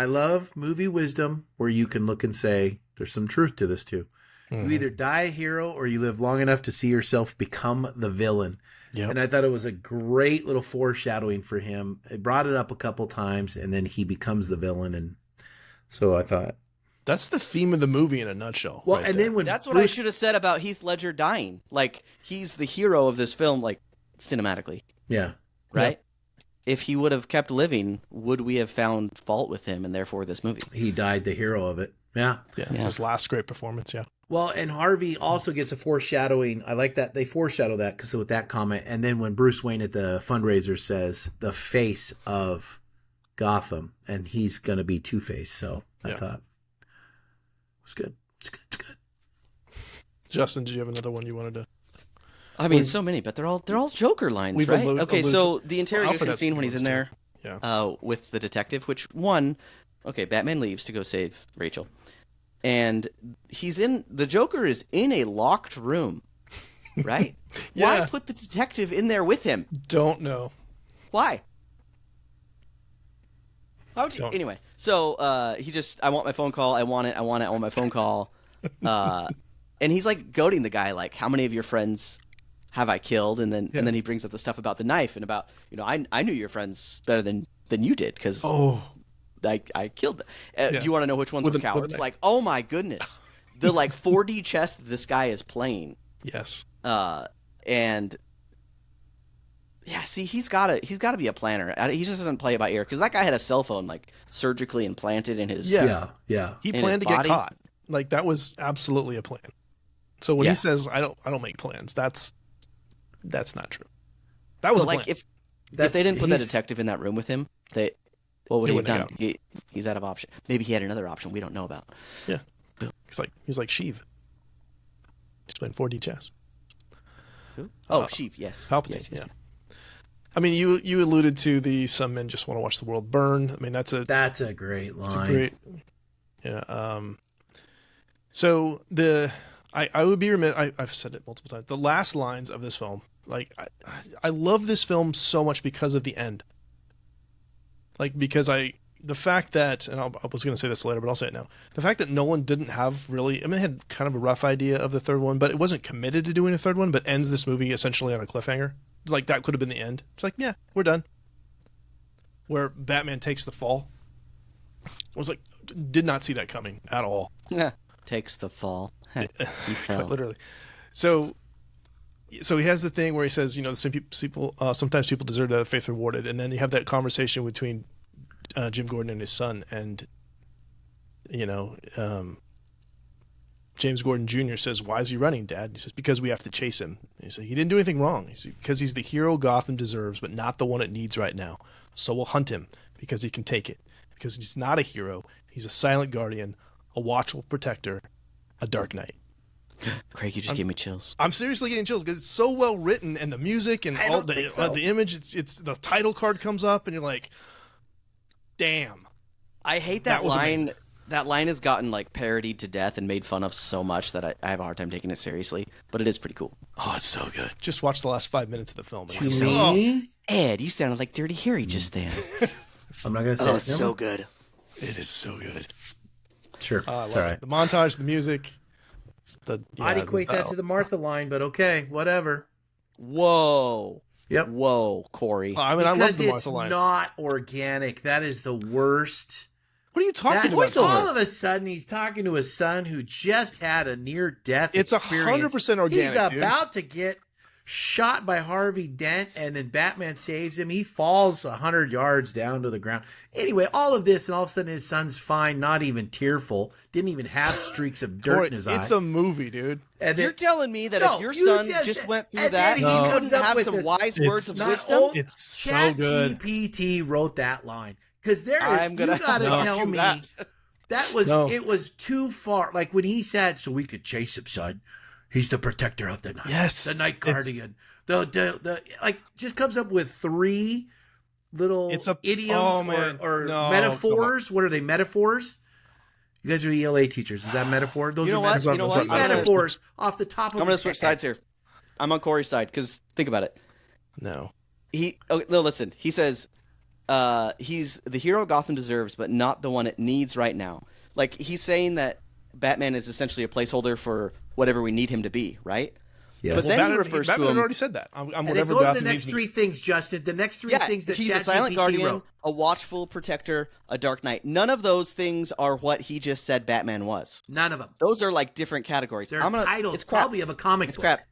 love movie wisdom where you can look and say there's some truth to this too. Mm-hmm. You either die a hero or you live long enough to see yourself become the villain. Yep. And I thought it was a great little foreshadowing for him. It brought it up a couple times, and then he becomes the villain. And so I thought that's the theme of the movie in a nutshell. Well, and then when that's what I should have said about Heath Ledger dying. Like, he's the hero of this film, like, cinematically. Yeah. Right? Yeah. If he would have kept living, would we have found fault with him and therefore this movie? He died the hero of it. Yeah. His last great performance, yeah. Well, and Harvey also gets a foreshadowing. I like that they foreshadow that because with that comment. And then when Bruce Wayne at the fundraiser says the face of Gotham, and he's going to be Two-Face. So I thought it was good. It's good. Justin, did you have another one you wanted to? I mean, so many, but they're all Joker lines, right? Okay, so the interrogation scene when he's in there with the detective, Batman leaves to go save Rachel. And the Joker is in a locked room, right? Why put the detective in there with him? Don't know. Why? Anyway, so I want my phone call. I want my phone call. And he's like goading the guy, like, how many of your friends have I killed? And then he brings up the stuff about the knife and about, I knew your friends better than you did because I killed them. Do you want to know which ones were cowards? Like, oh my goodness, the like 4D chess that this guy is playing. Yes. And yeah, see, he's got to be a planner. He just doesn't play it by ear because that guy had a cell phone like surgically implanted in his He planned to get caught. Like that was absolutely a plan. So when he says I don't make plans, that's not true. That was a plan. If they didn't put that detective in that room with him, what would he have done? He's out of option. Maybe he had another option we don't know about. Yeah, he's like Sheev. He's playing 4D chess. Who? Oh, Sheev. Yes, Palpatine. Yes. I mean, you alluded to some men just want to watch the world burn. I mean, that's a great line. So I would be remiss. I've said it multiple times. The last lines of this film, like I love this film so much because of the end. Like because the fact that, and I was going to say this later, but I'll say it now. The fact that Nolan didn't have really, I mean, they had kind of a rough idea of the third one, but it wasn't committed to doing a third one, but ends this movie essentially on a cliffhanger. It's like that could have been the end. It's like, yeah, we're done. Where Batman takes the fall. I was like, did not see that coming at all. Yeah, takes the fall. He fell. Literally. So he has the thing where he says, sometimes people deserve to have faith rewarded, and then you have that conversation between Jim Gordon and his son, and James Gordon Jr. says, "Why is he running, Dad?" He says, "Because we have to chase him." And he said, "He didn't do anything wrong. He said, because he's the hero Gotham deserves, but not the one it needs right now. So we'll hunt him because he can take it. Because he's not a hero. He's a silent guardian, a watchful protector, a dark knight." Craig, you just gave me chills. I'm seriously getting chills because it's so well written, and the music and all the image. It's the title card comes up, and you're like, "Damn!" I hate that line. Amazing. That line has gotten like parodied to death and made fun of so much that I have a hard time taking it seriously. But it is pretty cool. Oh, it's so good. Just watch the last 5 minutes of the film. Ed, you sounded like Dirty Harry just then. I'm not gonna say. Oh, it's so good. It is so good. Sure, it's all right. The montage, the music. I'd equate that to the Martha line, but okay, whatever. Whoa. Yep. Whoa, Corey. I mean, I love the Martha line. It's not organic. That is the worst. What are you talking about? All of a sudden, he's talking to his son who just had a near-death experience. It's 100% organic. He's about to get shot by Harvey Dent, and then Batman saves him. He falls 100 yards down to the ground. Anyway, all of this, and all of a sudden his son's fine, not even tearful, didn't even have streaks of dirt in his eye. It's a movie, dude. And then, you're telling me that if your son just went through that, he couldn't have some wise words of wisdom? It's so good. ChatGPT wrote that line. Because you got to tell me it was too far. Like when he said, "So we could chase him, son. He's the protector of the night. Yes, the night guardian." The just comes up with three little idioms or metaphors. What are they? Metaphors? You guys are ELA teachers. Is that metaphor? Those are metaphors. You know what? Metaphors off the top of. I'm going to switch sides here. I'm on Corey's side because think about it. No. Listen. He says. He's the hero Gotham deserves, but not the one it needs right now. Like, he's saying that Batman is essentially a placeholder for whatever we need him to be, right? Yeah. But then he refers to him. Batman already said that. I'm whatever Gotham needs. The next three things, Justin. The next three things that he's a silent guardian, a watchful protector, a dark knight. None of those things are what he just said Batman was. None of them. Those are like different categories. They're titles. It's probably of a comic book. It's crap.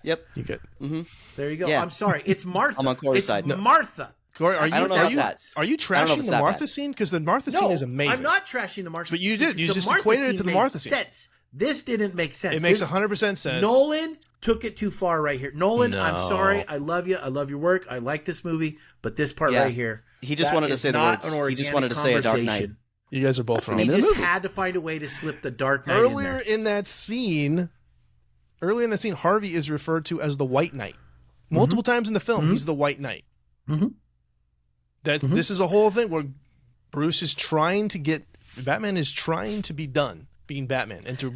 Yep. You good? Mm-hmm. There you go. Yeah. I'm sorry. It's Martha. I'm on Corey's side. Martha. Corey, are you trashing the Martha scene? Because the Martha scene is amazing. I'm not trashing the Martha scene. But you did. You just equated it to the Martha scene. This didn't make sense. It makes 100% sense. Nolan took it too far right here. Nolan, no. I'm sorry. I love you. I love your work. I like this movie. But this part right here. He just wanted to say the words. He just wanted to say a Dark Knight. You guys are both wrong. He just had to find a way to slip the Dark Knight Earlier in that scene, Harvey is referred to as the White Knight. Multiple times in the film, he's the White Knight. Mm-hmm. This is a whole thing where Batman is trying to be done being Batman and to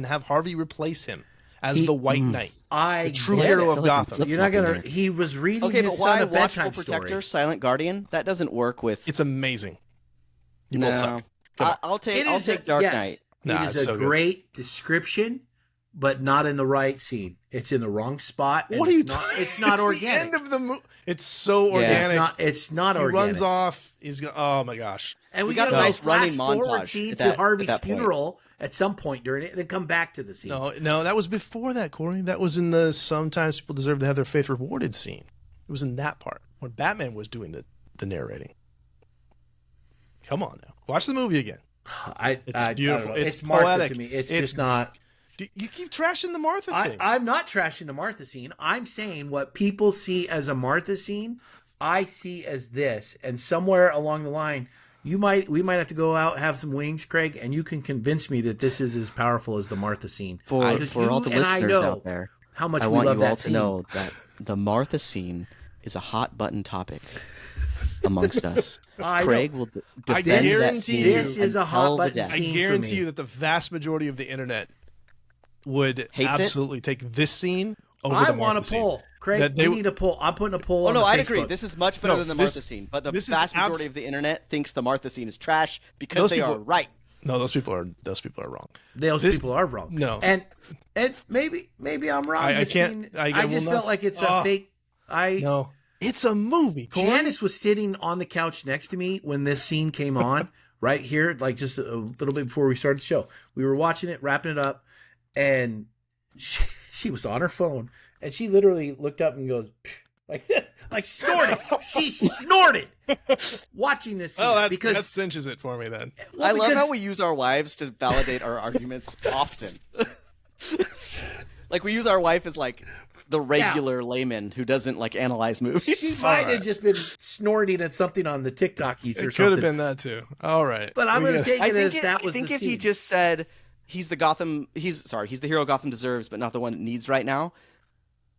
have Harvey replace him as the White Knight, the true hero of Gotham. You're not gonna. He was reading his son a bedtime protector, story. Silent Guardian. That doesn't work with. It's amazing. You both suck. I'll take Dark Knight. It is a great description, but not in the right scene. It's in the wrong spot. And What are you it's not, talking? it's not organic. The end of the movie. It's so Yeah. organic. It's not he organic. runs off. He's go. Oh my gosh. And we got got a a nice nice running flash forward montage scene at to that Harvey's point. funeral at some point during it, and then come back to the scene. No, that was before that, Corey. That was in the sometimes people deserve to have their faith rewarded scene. It was in that part when Batman was doing the narrating. Come on now, watch the movie again. It's beautiful. I don't know. It's Martha poetic. to me. It's just not. You keep trashing the Martha thing. I'm not trashing the Martha scene. I'm saying what people see as a Martha scene, I see as this. And somewhere along the line, we might have to go out and have some wings, Craig, and you can convince me that this is as powerful as the Martha scene. For all the listeners out there, how much I we want love you all that to scene. know that the Martha scene is a hot button topic amongst us. Craig will defend that guarantee scene. this is a hot until the button death. I scene for guarantee me. you that the vast majority of the internet would Hates it? absolutely take this scene over I the want Martha a scene. poll. Craig, That they- we need a poll. I'm putting a poll Oh on no, the I'd Facebook. agree. This is much better No, than the this- Martha scene, but the this is vast majority of the internet thinks the Martha scene is trash because Those they people- are right. No, those people are wrong. Those people are wrong. No. And maybe I'm wrong. I This can't- scene- I just will felt not- like it's a fake. No, it's a movie. Corey. Janice was sitting on the couch next to me when this scene came on, right here, like just a little bit before we started the show. We were watching it, wrapping it up, and she was on her phone, and she literally looked up and goes like this, like snorted. She snorted watching this scene that because cinches it for me then. I love because- how we use our wives to validate our arguments often. Like we use our wife as like the regular layman who doesn't like analyze movies. she might have just been snorting at something on the TikTokies or It could something. have been that too. All right, But I'm We going to gotta- take it as that was I think the if scene. he just said he's the hero Gotham deserves, but not the one it needs right now,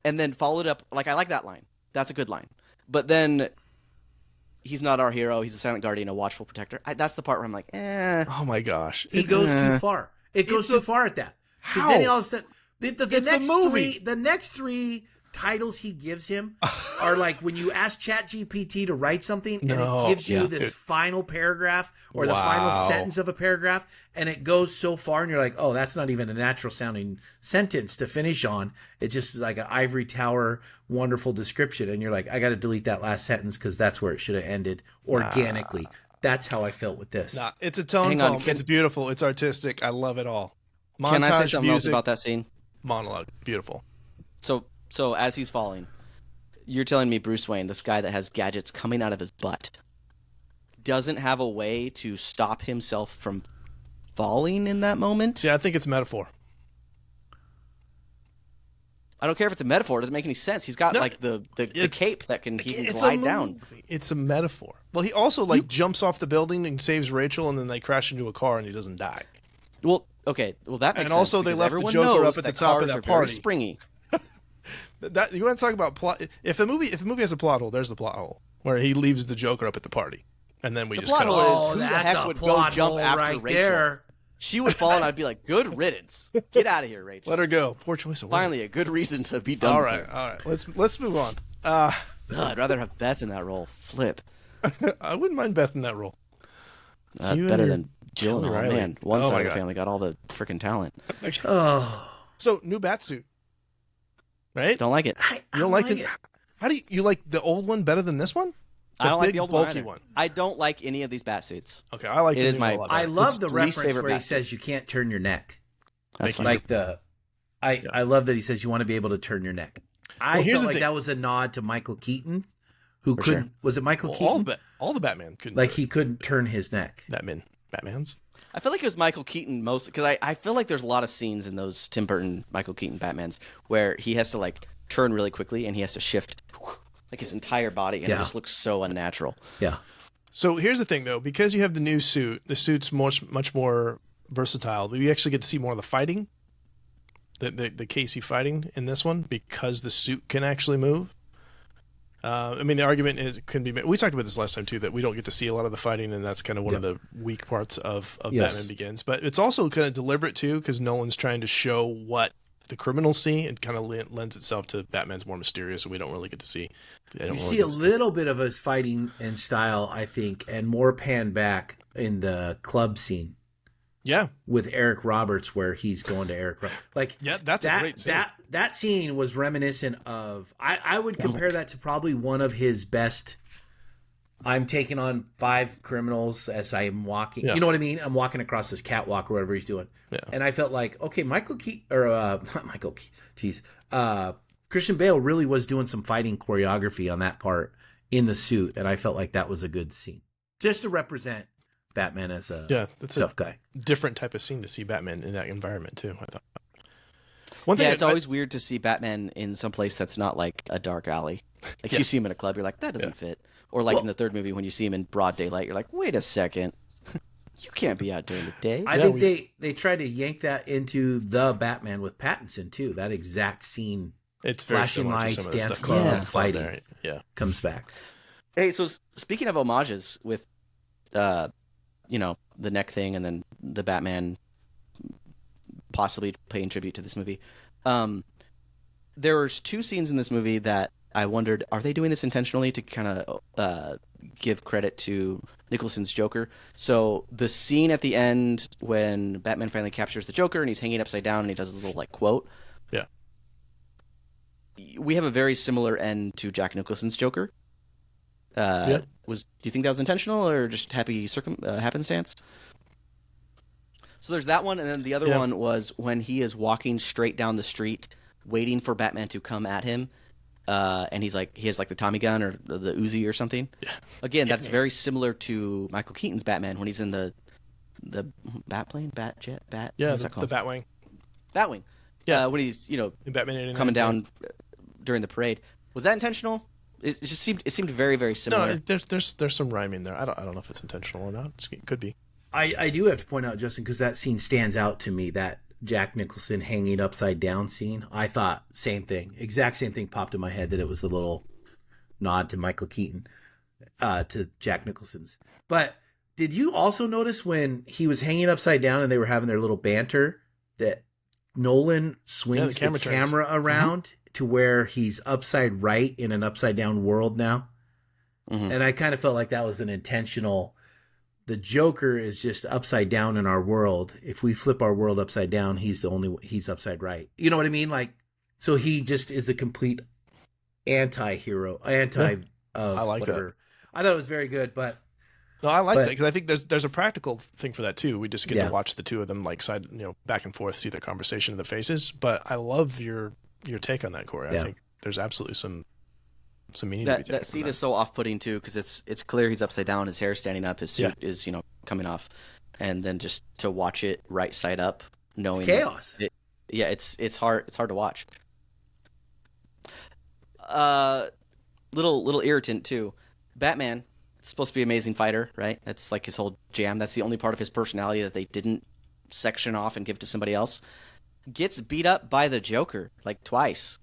and then followed up like I like that line. That's a good line. But then he's not our hero. He's a silent guardian, a watchful protector. That's the part where I'm like, Oh my gosh, He goes too far. It goes too far at that. Because How? then all of a sudden, the It's a next movie. the next three titles he gives him are like when you ask ChatGPT to write something and No. it gives you Yeah. this final paragraph or the final Wow. sentence of a paragraph, and it goes so far, and you're like, oh, that's not even a natural sounding sentence to finish on. It's just like an ivory tower, wonderful description, and you're like, I got to delete that last sentence because that's where it should have ended organically. That's how I felt with this. Nah, it's a tone Hang on, poem. It's beautiful. It's artistic. I love it all. Montage, can I say something else music, about that scene? monologue. Beautiful. So as he's falling, you're telling me Bruce Wayne, this guy that has gadgets coming out of his butt, doesn't have a way to stop himself from falling in that moment? See, I think it's metaphor. I don't care if it's a metaphor. It doesn't make any sense. He's got No, like the cape that he can It's glide a down. movie. It's a metaphor. Well, he also jumps off the building and saves Rachel, and then they crash into a car, and he doesn't die. Well, okay. Well, that makes And sense. also they because left the everyone Joker knows up at the that top of cars that are very party. springy. That you want to talk about plot? If the movie has a plot hole, there's the plot hole where he leaves the Joker up at the party, and then we The just plot cut hole off. is Oh, who the that's heck a would go plot jump hole after right Rachel? there. She would fall, and I'd be like, "Good riddance. Get out of here, Rachel." Let her go. Poor choice of word. Finally, a good reason to be done. All with right, her. all right. Let's move on. Ugh, I'd rather have Beth in that role. Flip. I wouldn't mind Beth in that role. You Better and than Jill. Kelly Oh Riley. man, one Oh, side my of the God. family got all the freaking talent. Oh, So new Batsuit, right? Don't like it. You don't like it? it. How do you like the old one better than this one? I don't like big, the old one, bulky either. one. I don't like any of these bat suits. Okay, I like It the is new my- one a lot I better. love It's the the least reference favorite where he bat suit. says you can't turn your neck. That's fine. Like I love that he says you want to be able to turn your neck. I Well, here's felt the like thing. that was a nod to Michael Keaton, who For couldn't. sure. Was it Michael Well, Keaton? all the Batman couldn't. Like do he couldn't turn his neck. it. Batman's. I feel like it was Michael Keaton most because I feel like there's a lot of scenes in those Tim Burton, Michael Keaton Batmans where he has to like turn really quickly and he has to shift like his entire body and it Yeah. just looks so unnatural. Yeah. So here's the thing, though, because you have the new suit, the suit's much more versatile. You actually get to see more of the fighting, the Casey fighting in this one because the suit can actually move. I mean, the argument can be made. We talked about this last time too, that we don't get to see a lot of the fighting, and that's kind of one of the weak parts of Yes. Batman Begins. But it's also kind of deliberate too, because Nolan's trying to show what the criminals see. It kind of lends itself to Batman's more mysterious, and we don't really get to see. You see a little bit of his fighting in style, I think, and more pan back in the club scene. Yeah. with Eric Roberts, where he's going to Eric. Like, Yeah, that's a great scene. That scene was reminiscent of. I would compare that to probably one of his best. I'm taking on 5 criminals as I'm walking. Yeah. You know what I mean? I'm walking across this catwalk or whatever he's doing. Yeah. And I felt like, okay, Christian Bale really was doing some fighting choreography on that part in the suit. And I felt like that was a good scene. Just to represent Batman as a tough guy. Different type of scene to see Batman in that environment, too, I thought. It's always weird to see Batman in some place that's not like a dark alley. Like you see him in a club, you're like, that doesn't fit. Or like in the third movie when you see him in broad daylight, you're like, wait a second. You can't be out during the day. I think they tried to yank that into the Batman with Pattinson too. That exact scene. It's very flashing lights, to some of the dance stuff club, fighting. there. Yeah. Comes back. Hey, so speaking of homages with, the neck thing and then the Batman possibly paying tribute to this movie. There's 2 scenes in this movie that I wondered, are they doing this intentionally to kind of give credit to Nicholson's Joker? So the scene at the end when Batman finally captures the Joker and he's hanging upside down and he does a little like quote. Yeah. We have a very similar end to Jack Nicholson's Joker. Do you think that was intentional or just happenstance? So there's that one, and then the other one was when he is walking straight down the street, waiting for Batman to come at him, and he has like the Tommy gun or the Uzi or something. Yeah. Again, that's very similar to Michael Keaton's Batman when he's in the Batplane, Batjet, Bat. Yeah, what's that called? The Batwing. Batwing. Yeah, when he's in Batman coming down during the parade. Was that intentional? It seemed very, very similar. No, there's some rhyming there. I don't know if it's intentional or not. It could be. I do have to point out, Justin, because that scene stands out to me, that Jack Nicholson hanging upside down scene. I thought exact same thing popped in my head, that it was a little nod to Michael Keaton, to Jack Nicholson's. But did you also notice when he was hanging upside down and they were having their little banter that Nolan swings the camera around to where he's upside right in an upside down world now? Mm-hmm. And I kind of felt like that was an intentional. The Joker is just upside down in our world. If we flip our world upside down, he's upside right. You know what I mean? Like, so he just is a complete anti-hero, I like whatever. That. I thought it was very good, but no, I like that because I think there's a practical thing for that too. We just get to watch the two of them like back and forth, see their conversation in the faces. But I love your take on that, Corey. I think there's absolutely some meaning to be taken. That scene is so off-putting too, because it's clear he's upside down, his hair's standing up, his suit is coming off, and then just to watch it right side up, knowing it's chaos. It's hard to watch. Little irritant too. Batman is supposed to be an amazing fighter, right? That's like his whole jam. That's the only part of his personality that they didn't section off and give to somebody else. Gets beat up by the Joker like twice.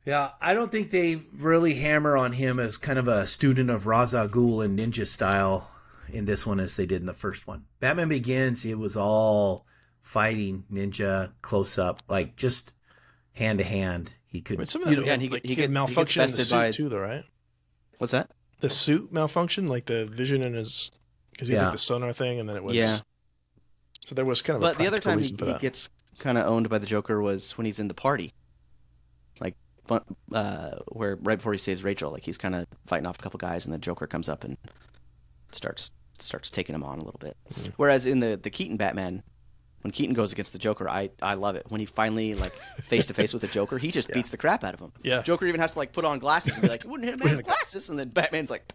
Yeah, I don't think they really hammer on him as kind of a student of Ra's al Ghul and ninja style in this one as they did in the first one. Batman Begins, it was all fighting, ninja, close up, like just hand to hand. He could. But some of that, he could malfunction in the suit too, though, right? What's that? The suit malfunction, like the vision in his, because he had like the sonar thing, and then it was. So there was kind of. But the other time he gets kind of owned by the Joker was when he's in the party. Where right before he saves Rachel, like he's kind of fighting off a couple guys, and the Joker comes up and starts taking him on a little bit. Mm-hmm. Whereas in the Keaton Batman, when Keaton goes against the Joker, I love it. When he finally like face to face with the Joker, he just beats the crap out of him. Yeah. Joker even has to like put on glasses and be like, "You wouldn't hit a man with glasses," and then Batman's like,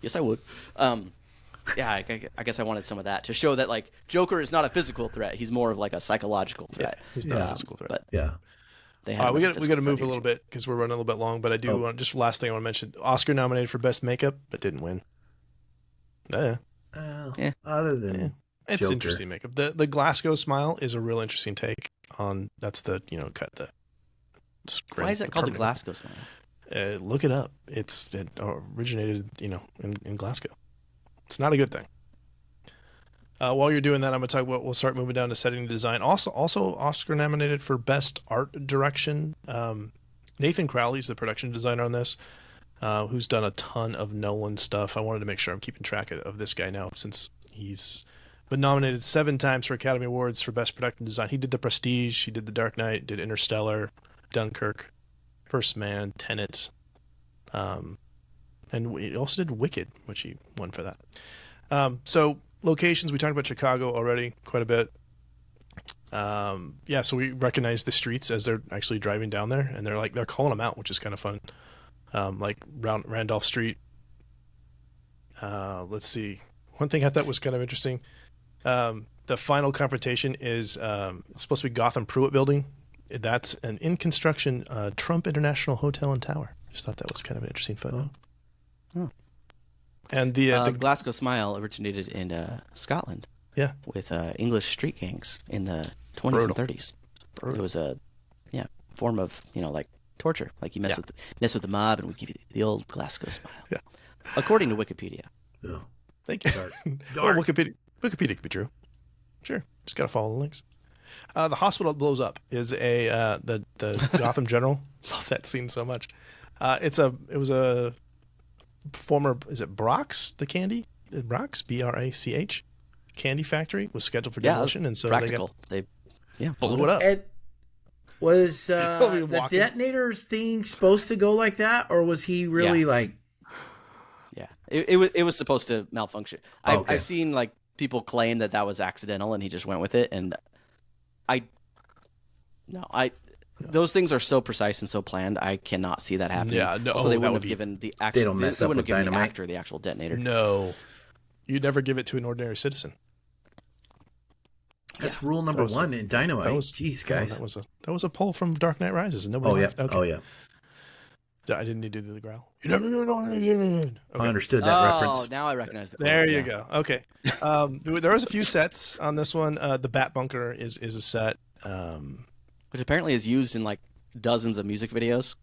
"Yes, I would." I guess I wanted some of that to show that like Joker is not a physical threat; he's more of like a psychological threat. Yeah, he's not a physical threat. But, we got to move a little bit because we're running a little bit long. But I do want just last thing I want to mention: Oscar nominated for best makeup, but didn't win. Other than it's Joker. Interesting makeup. The Glasgow smile is a real interesting take on. That's the cut the. Why is it called the Glasgow smile? Look it up. It originated in Glasgow. It's not a good thing. While you're doing that, I'm going to talk about. We'll start moving down to setting and design. Also Oscar nominated for best art direction. Nathan Crowley's the production designer on this, who's done a ton of Nolan stuff. I wanted to make sure I'm keeping track of this guy now since he's Been nominated 7 times for Academy Awards for Best Production Design. He did The Prestige, he did The Dark Knight, did Interstellar, Dunkirk, First Man, Tenet, and he also did Wicked, which he won for that. So locations, we talked about Chicago already quite a bit. So we recognize the streets as they're actually driving down there, and they're calling them out, which is kind of fun. Like Randolph Street. Let's see. One thing I thought was kind of interesting. The final confrontation is it's supposed to be Gotham Pruitt Building. That's an in construction Trump International Hotel and Tower. Just thought that was kind of an interesting photo. Oh. And the Glasgow Smile originated in Scotland. Yeah, with English street gangs in the 20s Brutal. and 30s. Brutal. It was a form of like torture. Like you mess with the mob, and we give you the old Glasgow Smile. Yeah, according to Wikipedia. Oh. Thank you. Well, Wikipedia could be true. Sure, just gotta follow the links. The hospital that blows up is the Gotham General. Love that scene so much. It was a former, is it Brock's, the candy? Brock's, Brach, candy factory was scheduled for demolition, and so practical. they blew it up. And was the detonator's thing supposed to go like that, or was he really like? Yeah, it was supposed to malfunction. Okay. I've seen like people claim that was accidental, and he just went with it, and those things are so precise and so planned. I cannot see that happening. Yeah, no. So they wouldn't have given the actual. They don't mess up with dynamite. The actor the actual detonator. No, you'd never give it to an ordinary citizen. That's rule number 1 in Dynamite. Jeez, guys. That was a poll from Dark Knight Rises, and nobody. Okay. Oh yeah. I didn't need to do the growl. You never know. Okay. I understood that reference. Oh, now I recognize the. There you go. Okay. There was a few sets on this one. The Bat Bunker is a set, which apparently is used in like dozens of music videos.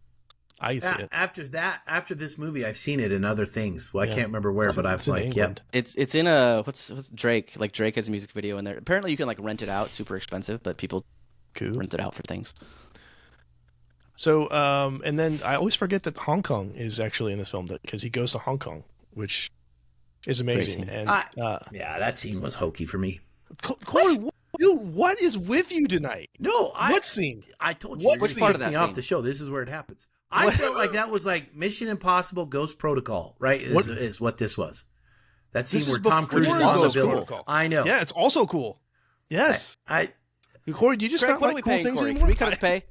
I see it. After this movie, I've seen it in other things. Well, I can't remember where, but I've like, yep. It's in a what's Drake? Like Drake has a music video in there. Apparently, you can like rent it out, super expensive, but people rent it out for things. So, and then I always forget that Hong Kong is actually in this film because he goes to Hong Kong, which is amazing. Crazy. And that scene was hokey for me. Corey, dude, what is with you tonight? No, what scene? I told you. Which part of that me off the show? This is where it happens. I felt like that was like Mission Impossible Ghost Protocol, right? Is what this was. That scene where Tom Cruise is on the building. I know. Yeah, it's also cool. Yes. Corey, do you just Craig, not what like are we cool paying, things Corey? anymore? Can we cut his pay?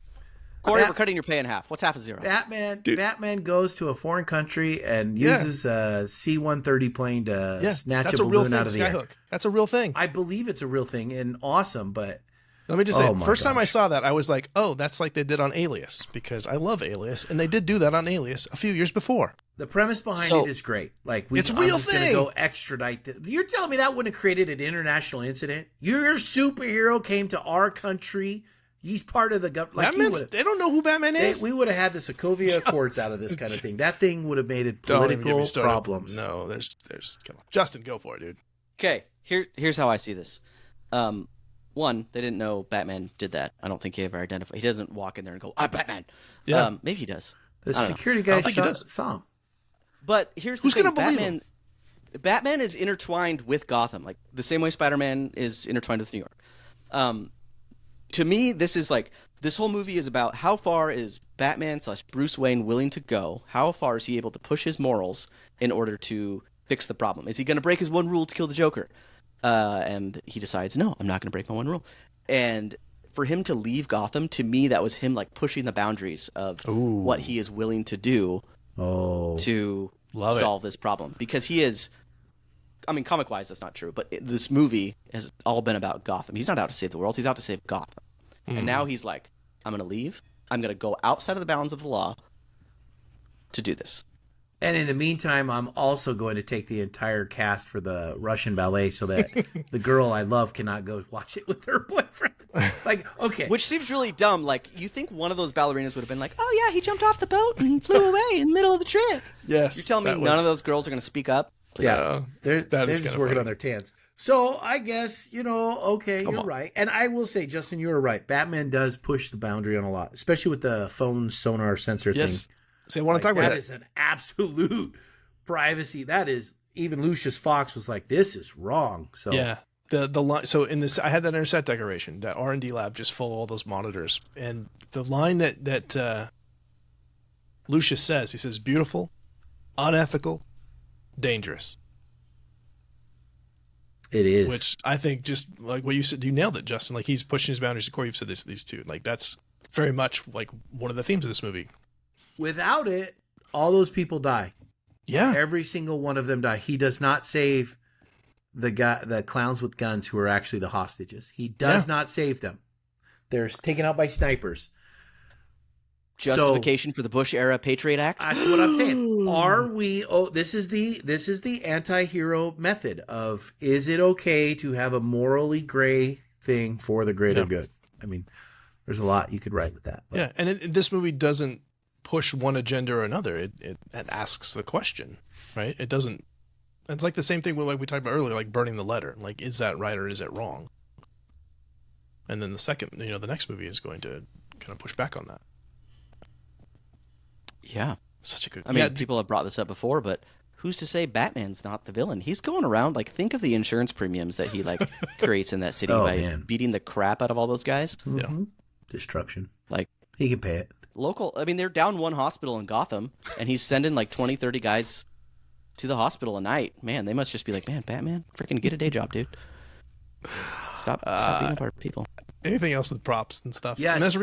Corey, we're cutting your pay in half. What's half of zero? Batman goes to a foreign country and uses a C-130 plane to snatch a balloon out of the air. That's a real thing. I believe it's a real thing and awesome, but let me just say, first time I saw that, I was like, oh, that's like they did on Alias, because I love Alias, and they did do that on Alias a few years before. The premise behind it is great. Like it's a real thing. Gonna go extradite. You're telling me that wouldn't have created an international incident? Your superhero came to our country. He's part of the government. Like they don't know who Batman is. We would have had the Sokovia Accords out of this kind of thing. That thing would have made it political problems. No, there's. Come on, Justin, go for it, dude. Okay, here's how I see this. One, they didn't know Batman did that. I don't think he ever identified. He doesn't walk in there and go, "I'm Batman." Yeah, maybe he does. The security guy saw him. But here's the who's thing. Gonna believe him? Batman is intertwined with Gotham, like the same way Spider-Man is intertwined with New York. To me, this whole movie is about how far is Batman / Bruce Wayne willing to go? How far is he able to push his morals in order to fix the problem? Is he going to break his one rule to kill the Joker? And he decides, no, I'm not going to break my one rule. And for him to leave Gotham, to me, that was him like pushing the boundaries of what he is willing to do to solve this problem. Because he is, I mean, comic-wise, that's not true, but this movie has all been about Gotham. He's not out to save the world. He's out to save Gotham. And now he's like, I'm going to leave. I'm going to go outside of the bounds of the law to do this. And in the meantime, I'm also going to take the entire cast for the Russian ballet so that the girl I love cannot go watch it with her boyfriend. Like, okay. Which seems really dumb. Like, you think one of those ballerinas would have been like, oh, yeah, he jumped off the boat and flew away in the middle of the trip. Yes. You're telling me none of those girls are going to speak up? Please. Yeah. They're just working on their tans. So I guess, okay, you're right. And I will say, Justin, you were right. Batman does push the boundary on a lot, especially with the phone sonar sensor thing. So I want to talk about that. That is an absolute privacy. That is, even Lucius Fox was like, this is wrong. So yeah. the line. So in this, I had that interset decoration, that R&D lab, just full of all those monitors, and the line that Lucius says, he says, "Beautiful, unethical, dangerous." It is. Which I think, just like what you said, you nailed it, Justin. Like, he's pushing his boundaries. Corey, you've said these two. Like, that's very much like one of the themes of this movie. Without it, all those people die. Yeah. Every single one of them die. He does not save the clowns with guns who are actually the hostages. He does not save them. They're taken out by snipers. Justification for the Bush era Patriot Act. That's what I'm saying. Are we? Oh, this is the anti-hero method of, is it okay to have a morally gray thing for the greater good? I mean, there's a lot you could write with that. But. Yeah, and this movie doesn't push one agenda or another. It asks the question, right? It doesn't. It's like the same thing with, like we talked about earlier, like burning the letter. Like, is that right or is it wrong? And then the next movie is going to kind of push back on that. Yeah. Such a good. I mean, people have brought this up before, but who's to say Batman's not the villain? He's going around, like, think of the insurance premiums that he, like, creates in that city by beating the crap out of all those guys. Mm-hmm. Yeah. Destruction. Like, he can pay it. I mean, they're down one hospital in Gotham, and he's sending, like, 20, 30 guys to the hospital a night. Man, they must just be like, man, Batman, freaking get a day job, dude. Stop beating apart people. Anything else with props and stuff? Yes.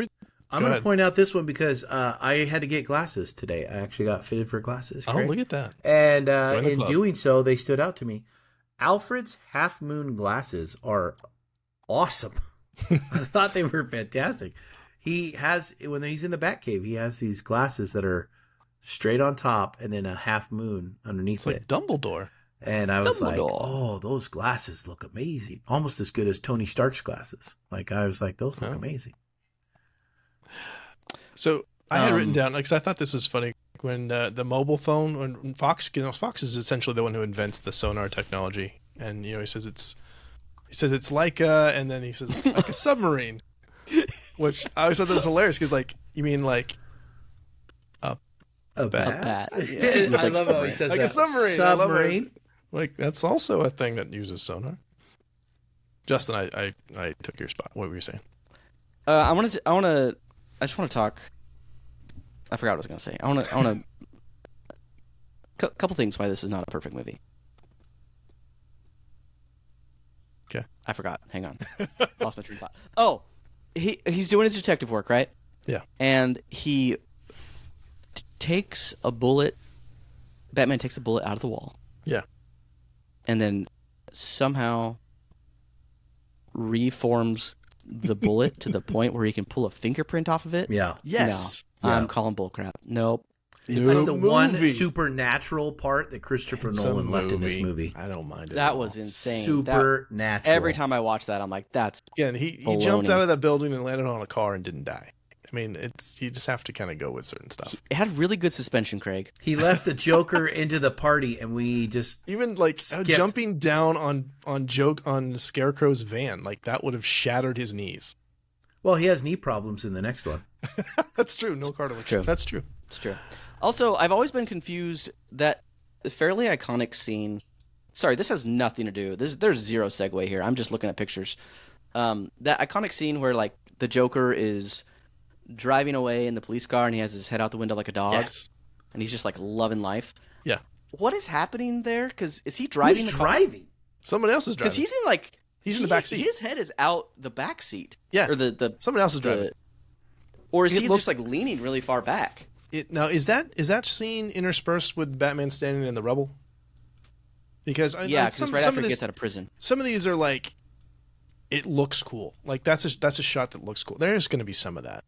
I'm going to point out this one because I had to get glasses today. I actually got fitted for glasses. Oh, look at that. And in doing so, they stood out to me. Alfred's half moon glasses are awesome. I thought they were fantastic. He has, when he's in the Batcave, he has these glasses that are straight on top and then a half moon underneath it. It's like Dumbledore. And I was like, oh, those glasses look amazing. Almost as good as Tony Stark's glasses. Like, I was like, those look amazing. So I had written down, because I thought this was funny, when the mobile phone, when Fox is essentially the one who invents the sonar technology, and he says it's like and then he says like a submarine, which I always thought that was hilarious, because like, you mean like a bat? Yeah. I love how he says like that. A submarine. Submarine. Like, that's also a thing that uses sonar. Justin, I took your spot. What were you saying? I just want to talk. I forgot what I was going to say. I want to. Couple things why this is not a perfect movie. Okay. I forgot. Hang on. Lost my train of thought. Oh, he's doing his detective work, right? Yeah. And he takes a bullet. Batman takes a bullet out of the wall. Yeah. And then somehow reforms the bullet to the point where he can pull a fingerprint off of it. Yeah. Yes. No, I'm calling bullcrap. Nope. That's the one supernatural part that Christopher Nolan left in this movie. I don't mind it. That was insane. Supernatural. Every time I watch that, I'm like, that's again. He jumped out of that building and landed on a car and didn't die. I mean, you just have to kind of go with certain stuff. It had really good suspension, Craig. He left the Joker into the party, and we just even like jumping down on Scarecrow's van, like that would have shattered his knees. Well, he has knee problems in the next one. That's true. No cartilage. True. That's true. It's true. Also, I've always been confused that the fairly iconic scene. Sorry, this has nothing to do. There's zero segue here. I'm just looking at pictures. That iconic scene where like the Joker is driving away in the police car and he has his head out the window like a dog. Yes. And he's just like loving life. Yeah. What is happening there? Because is he driving the car? Someone else is driving. Because he's in the back seat. His head is out the back seat. Yeah. Or the someone else is driving. Or is he just like leaning really far back? Now is that scene interspersed with Batman standing in the rubble? Because because it's right after he gets out of prison. Some of these are like, it looks cool. Like that's a shot that looks cool. There's going to be some of that.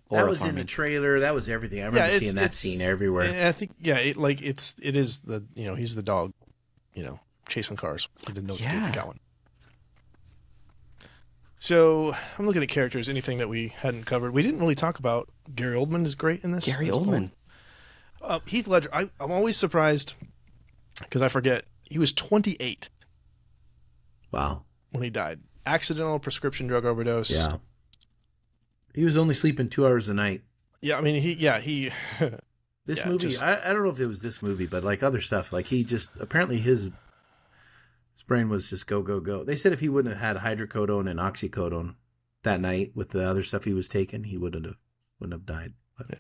That was in the trailer. That was everything. I remember seeing that scene everywhere. And I think it is the he's the dog, chasing cars. He didn't know what to do with that one. So I'm looking at characters. Anything that we hadn't covered? We didn't really talk about. Gary Oldman is great in this. Gary Oldman. Heath Ledger. I'm always surprised because I forget he was 28. Wow. When he died, accidental prescription drug overdose. Yeah. He was only sleeping 2 hours a night. Yeah, I mean he. This movie, I don't know if it was this movie, but like other stuff, like he just apparently his His brain was just go, go, go. They said if he wouldn't have had hydrocodone and oxycodone that night with the other stuff he was taking, he wouldn't have died. But. Yeah.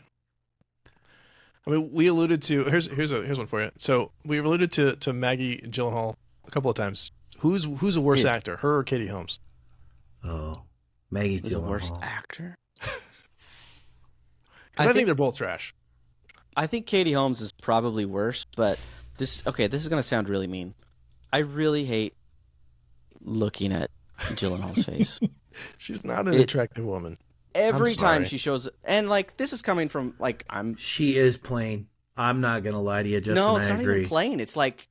I mean, we alluded to here's one for you. So we alluded to Maggie Gyllenhaal a couple of times. Who's a worse actor, her or Katie Holmes? Oh, Maggie Gyllenhaal. The worst actor. I think they're both trash. I think Katie Holmes is probably worse, but this is gonna sound really mean. I really hate looking at Gyllenhaal's face. She's not an attractive woman. Every time she shows, and like this is coming from like She is plain. I'm not gonna lie to you, Justin. No, it's I not agree. even plain. It's like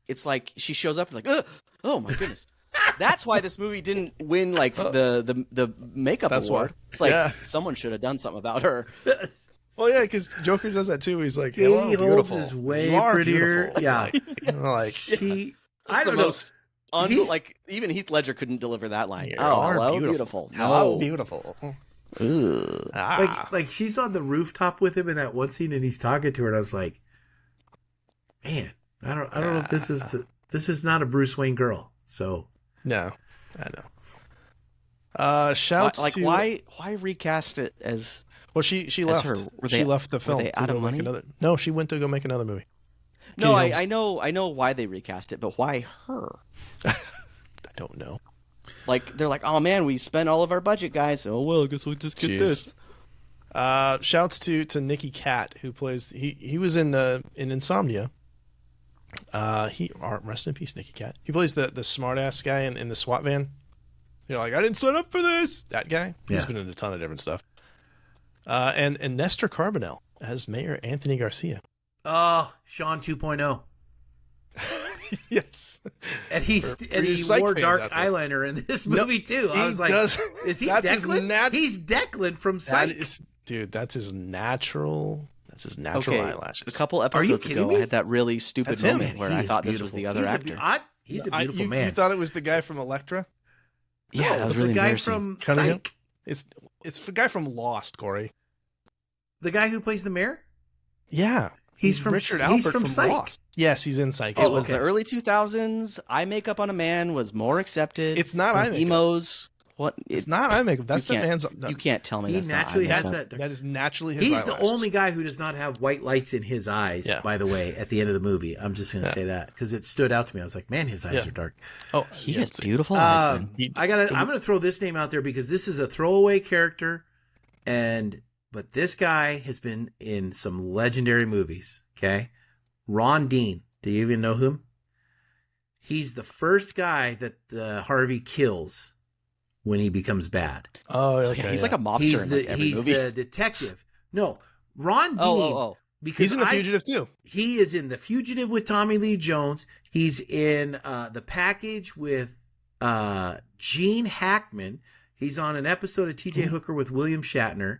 she shows up and like, ugh, oh my goodness. That's why this movie didn't win like the makeup award. Why. It's like someone should have done something about her. Well, yeah, because Joker does that too. He's like, Katie Holmes beautiful. is way You are prettier. beautiful. Yeah, like she. I don't know. Like even Heath Ledger couldn't deliver that line. Hello, beautiful. Hello, beautiful. Like she's on the rooftop with him in that one scene, and he's talking to her, and I was like, man, I don't know if this is not a Bruce Wayne girl. So no, I know. Shouts like to why recast it as? Well, she left. She left the film. Were they out of money? No, she went to go make another movie. No, I know why they recast it, but why her? I don't know. Like they're like, oh man, we spent all of our budget, guys. Oh well, I guess we'll just get this. Shouts to Nicky Katt, who plays he was in Insomnia. Rest in peace, Nicky Katt. He plays the smart ass guy in the SWAT van. You're like, I didn't sign up for this. That guy. He's been in a ton of different stuff. And Nestor Carbonell as Mayor Anthony Garcia. Oh, Sean 2.0. Yes. And he wore dark eyeliner in this movie too. I was like, is he Declan? He's Declan from Psych. That's his natural eyelashes. A couple episodes ago, I had that really stupid moment where I thought this was the other actor. He's a beautiful man. You thought it was the guy from Elektra? Yeah, that was really the guy embarrassing. from Psych. It's the guy from Lost, Corey. The guy who plays the mayor? Yeah. He's from Richard Albert from Psych. Lost. Yes, he's in Psych. It was the early 2000s. Eye makeup on a man was more accepted. It's not eye makeup. Emos. What? It's not eye makeup. That's the man's. You can't tell me he that's naturally not eye has makeup. that. That is naturally his He's eyelashes. the only guy who does not have white lights in his eyes, by the way, at the end of the movie. I'm just going to say that because it stood out to me. I was like, man, his eyes are dark. Oh, he has beautiful eyes then. I'm going to throw this name out there because this is a throwaway character, but this guy has been in some legendary movies, okay? Ron Dean. Do you even know him? He's the first guy that Harvey kills when he becomes bad. Oh, okay. He's like a mobster in every movie. He's the detective. No, Ron Dean. Because he's in The Fugitive too. He is in The Fugitive with Tommy Lee Jones. He's in The Package with Gene Hackman. He's on an episode of T.J. Hooker with William Shatner.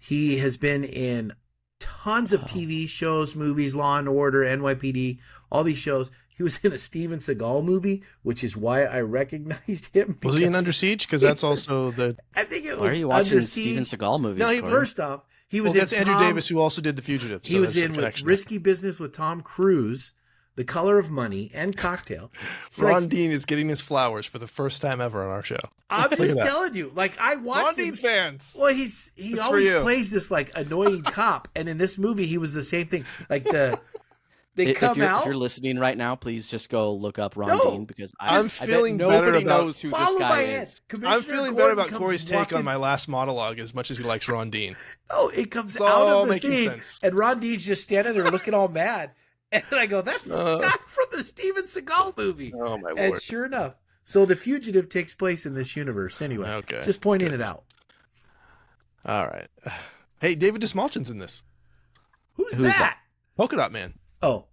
He has been in tons of TV shows, movies, Law and Order, NYPD, all these shows. He was in a Steven Seagal movie, which is why I recognized him. Was he in Under Siege? Because that's also the... I think it was. Why are you watching Steven Seagal movies? No, first off, he was in that's Andrew Davis, who also did The Fugitive. He was in with Risky Business with Tom Cruise, The Color of Money, and Cocktail. Ron Dean is getting his flowers for the first time ever on our show. I'm just telling you, like I watched Ron Dean fans. Well, he always plays this like annoying cop, and in this movie, he was the same thing. Like If you're listening right now, please just go look up Ron Dean because I'm feeling better about knows who this guy is. I'm feeling better about Corey's take on my last monologue as much as he likes Ron Dean. Oh, it comes out of the thing, and Ron Dean's just standing there looking all mad, and I go, "That's not from the Steven Seagal movie." Oh my and word! Sure enough, so The Fugitive takes place in this universe anyway. Okay, just pointing it out. All right. Hey, David Dismalchin's in this. Who's that? Polka Dot Man. Oh,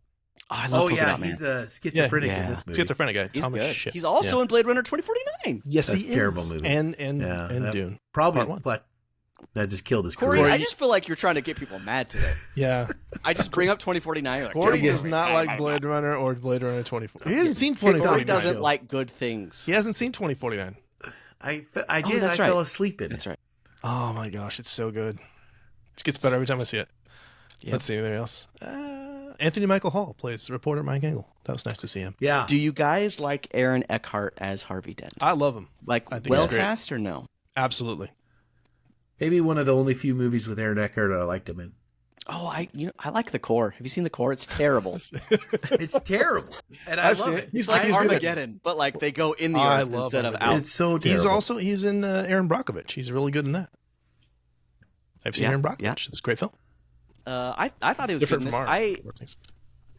I love Polka Dot Man. He's a schizophrenic in this movie. Schizophrenic guy. He's Thomas good. Shit. He's also in Blade Runner 2049. Yes, That's he a terrible is. movie. And Dune. Probably that just killed his Corey, career. I just feel like you're trying to get people mad today. Yeah. I just bring up 2049. Like, Corey does not like Blade Runner or Blade Runner 2049. He hasn't seen 2049. Corey doesn't like good things. He hasn't seen 2049. I did. That's I right. fell asleep in it. That's right. Oh my gosh, it's so good. It gets better every time I see it. Yep. Let's see anything else. Anthony Michael Hall plays reporter Mike Engel. That was nice to see him. Yeah. Do you guys like Aaron Eckhart as Harvey Dent? I love him. Like, I think well he's great. cast or no? Absolutely. Maybe one of the only few movies with Aaron Eckhart I liked him in. Oh, I like The Core. Have you seen The Core? It's terrible. It's terrible, and I I've love seen it. it. He's like he's good. Armageddon, but like they go in the I earth love instead of Armageddon. out. It's so terrible. He's in Aaron Brockovich. He's really good in that. I've seen Yeah, Aaron Brockovich. yeah. It's a great film. I thought it was Different good. from In our this.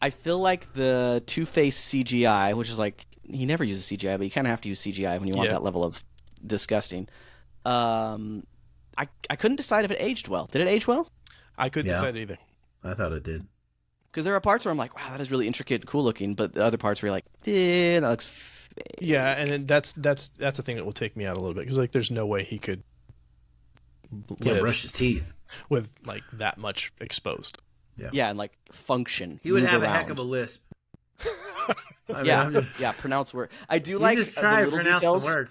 I feel like the Two-Face CGI, which is like he never uses CGI, but you kind of have to use CGI when you want Yeah. that level of disgusting. I couldn't decide if it aged well. Did it age well? I couldn't Yeah. decide either. I thought it did. Because there are parts where I'm like, wow, that is really intricate and cool looking, but the other parts where you're like, that looks fake. Yeah, and then that's the thing that will take me out a little bit because like there's no way he could Can't live brush his teeth. with like that much exposed. Yeah, and like function. He would move have around. a heck of a lisp. I mean, Yeah, I'm just, yeah, pronounce word. I do you like just the try to little pronounce details. the words.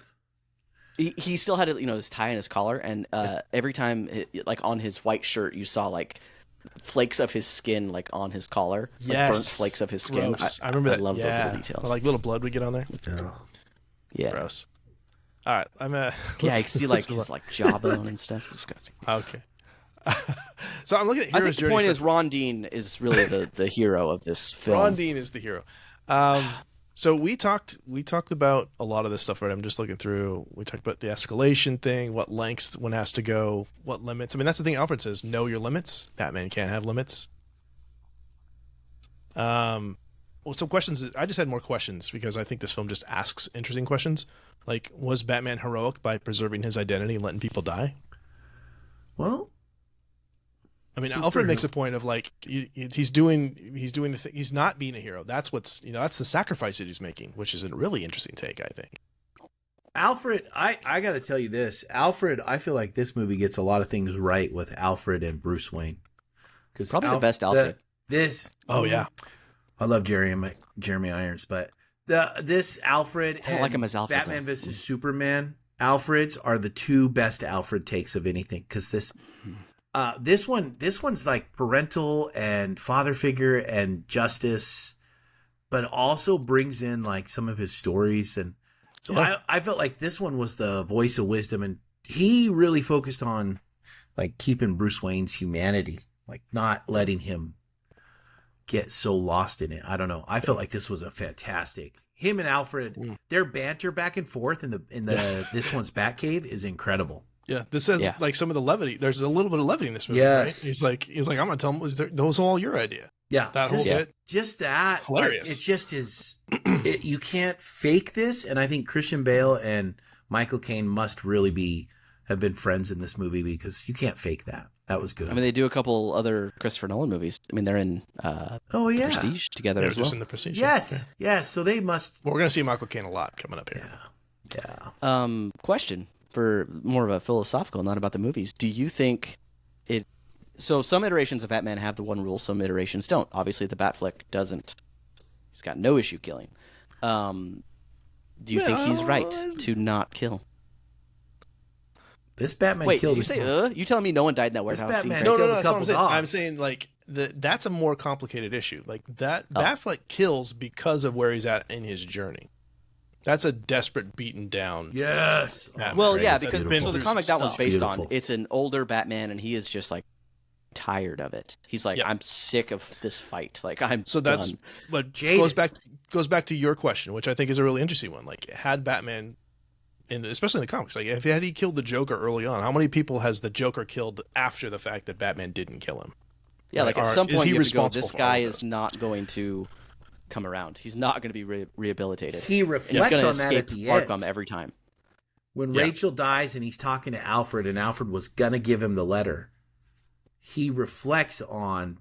He still had his tie and his collar, and every time like on his white shirt, you saw like flakes of his skin like on his collar, like burnt flakes of his skin. Gross. I remember that. I love those Yeah. little details. Like little blood would get on there. Oh. yeah, Gross. All right, I'm yeah. You can see like his like jawbone and stuff. It's disgusting. okay. So I'm looking at I Hero's think the Journey. point stuff. is Ron Dean is really the hero of this film. Ron Dean is the hero. So we talked about a lot of this stuff, right? I'm just looking through. We talked about the escalation thing, what lengths one has to go, what limits. I mean, that's the thing Alfred says, know your limits. Batman can't have limits. Well, some questions. I just had more questions because I think this film just asks interesting questions. Like, was Batman heroic by preserving his identity and letting people die? Well, I mean, Alfred makes a point of like he's doing the thing. He's not being a hero. That's that's the sacrifice that he's making, which is a really interesting take, I think. Alfred, I got to tell you this. Alfred, I feel like this movie gets a lot of things right with Alfred and Bruce Wayne. Probably the best Alfred. Oh yeah, I love Jeremy Irons, but this Alfred I don't like him as Alfred, Batman though. vs Superman Alfreds are the two best Alfred takes of anything because this one's like parental and father figure and justice, but also brings in like some of his stories. And so I felt like this one was the voice of wisdom, and he really focused on like keeping Bruce Wayne's humanity, like not letting him get so lost in it. I don't know. I felt like this was a fantastic. Him and Alfred, their banter back and forth in the this one's Batcave is incredible. yeah. This has like some of the levity. There's a little bit of levity in this movie. Yes. Right? He's like, I'm gonna tell him those all your idea. Yeah, That whole bit. just that, Hilarious. Like, it just is. You can't fake this, and I think Christian Bale and Michael Caine must really have been friends in this movie because you can't fake that. That was good. I mean, they do a couple other Christopher Nolan movies. I mean, they're in Prestige together They're as well. just in the Prestige. yes. So they must. Well, we're gonna see Michael Caine a lot coming up here. Yeah. Question for more of a philosophical, not about the movies. Do you think it? So some iterations of Batman have the one rule, some iterations don't. Obviously, the Batfleck doesn't. He's got no issue killing. Do you think he's right to not kill? This Batman Wait, killed. did you say? You telling me no one died in that warehouse? Batman- scene? No, killed a that's what I'm couple saying. dogs. I'm saying like that's a more complicated issue. Like that Oh. Batfleck kills because of where he's at in his journey. That's a desperate, beaten down. Yes. Batman. Well, Great. yeah, It's because beautiful. so the comic that one's Stuff. based on, Beautiful. it's an older Batman, and he is just like tired of it. He's like, Yeah. I'm sick of this fight. Like I'm So that's done. but Jaded. goes back to your question, which I think is a really interesting one. Like had Batman, especially in the comics, like if he killed the Joker early on, how many people has the Joker killed after the fact that Batman didn't kill him? Yeah, like at Are- some is point he you have to go, responsible this for all guy of is this? not going to come around. He's not going to be rehabilitated. He And he's reflects going to on that at escape the Arkham end. every time. When Yeah. Rachel dies and he's talking to Alfred, and Alfred was gonna give him the letter, he reflects on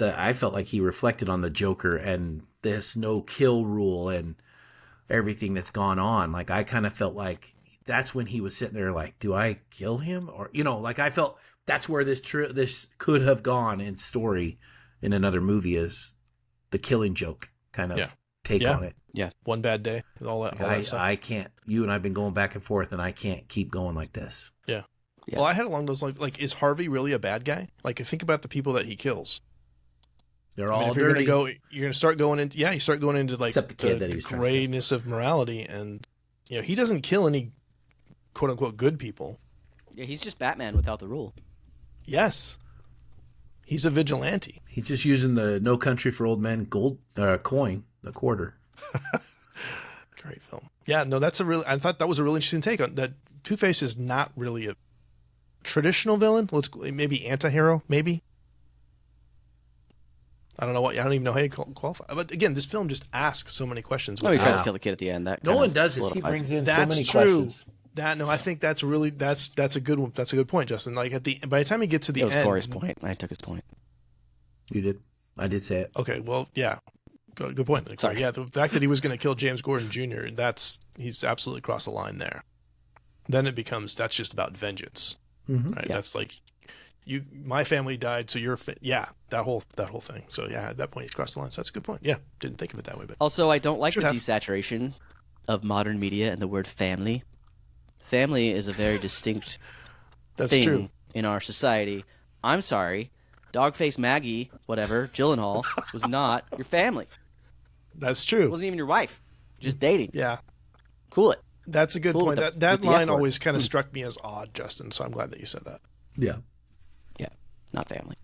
I felt like he reflected on the Joker and this no kill rule and everything that's gone on. Like I kind of felt like that's when he was sitting there like, do I kill him? Or, like I felt that's where this could have gone in story in another movie, is the Killing Joke kind of take Yeah. on it. One bad day, all that stuff. I can't. You and I've been going back and forth, and I can't keep going like this. Yeah. Well, I had along those lines. Like, is Harvey really a bad guy? Like, think about the people that he kills. They're I mean, all if you're dirty. you're gonna start going into you start going into like Except the kid that he was trying to kill. grayness of morality, and he doesn't kill any quote unquote good people. Yeah, he's just Batman without the rule. Yes, he's a vigilante. He's just using the No Country for Old Men coin, the quarter. Great film. Yeah, no, I thought that was a really interesting take on that. Two-Face is not really a traditional villain. Maybe anti-hero, maybe. I don't know I don't even know how you qualify. But again, this film just asks so many questions. No, he tries to kill the kid at the end. That Nolan does this. He brings in so many questions. I think that's a good one. That's a good point, Justin. Like by the time he gets to the end, it was Corey's point. I took his point. You did. I did say it. Okay, well, yeah, good point. Sorry. Yeah, the fact that he was going to kill James Gordon Jr. He's absolutely crossed the line there. Then it becomes that's just about vengeance, right? Yeah. That's like my family died, so that whole thing. So yeah, at that point he's crossed the line. So that's a good point. Yeah, didn't think of it that way, but Also, I don't like the desaturation of modern media and the word family. Family is a very distinct that's thing true in our society. I'm sorry, Dogface Maggie, whatever, Gyllenhaal was not your family. That's It true. wasn't even your wife. Just dating. Yeah, Cool it. that's a good Cool point. with That the line F word. always kind of struck me as odd, Justin. So I'm glad that you said that. Yeah. Yeah, not family.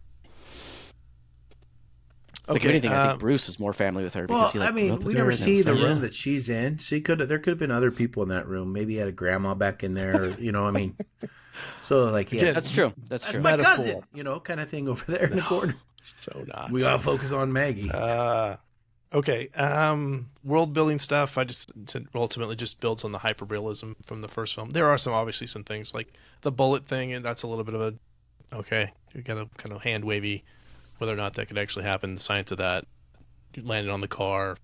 Okay, Like, if anything, I think Bruce was more family with her because Well, he grew up we with never her, see and the they were room friends. that she's in. There could have been other people in that room. Maybe he had a grandma back in there. So like, yeah, Again, That's true. That's that's true. my Metaphor. cousin, kind of thing over there in the corner. So not. We gotta focus on Maggie. Okay. World building stuff. I just ultimately just builds on the hyperrealism from the first film. There are obviously some things like the bullet thing, and that's a little bit of you got a kind of hand wavy whether or not that could actually happen. The science of that, you landed on the car,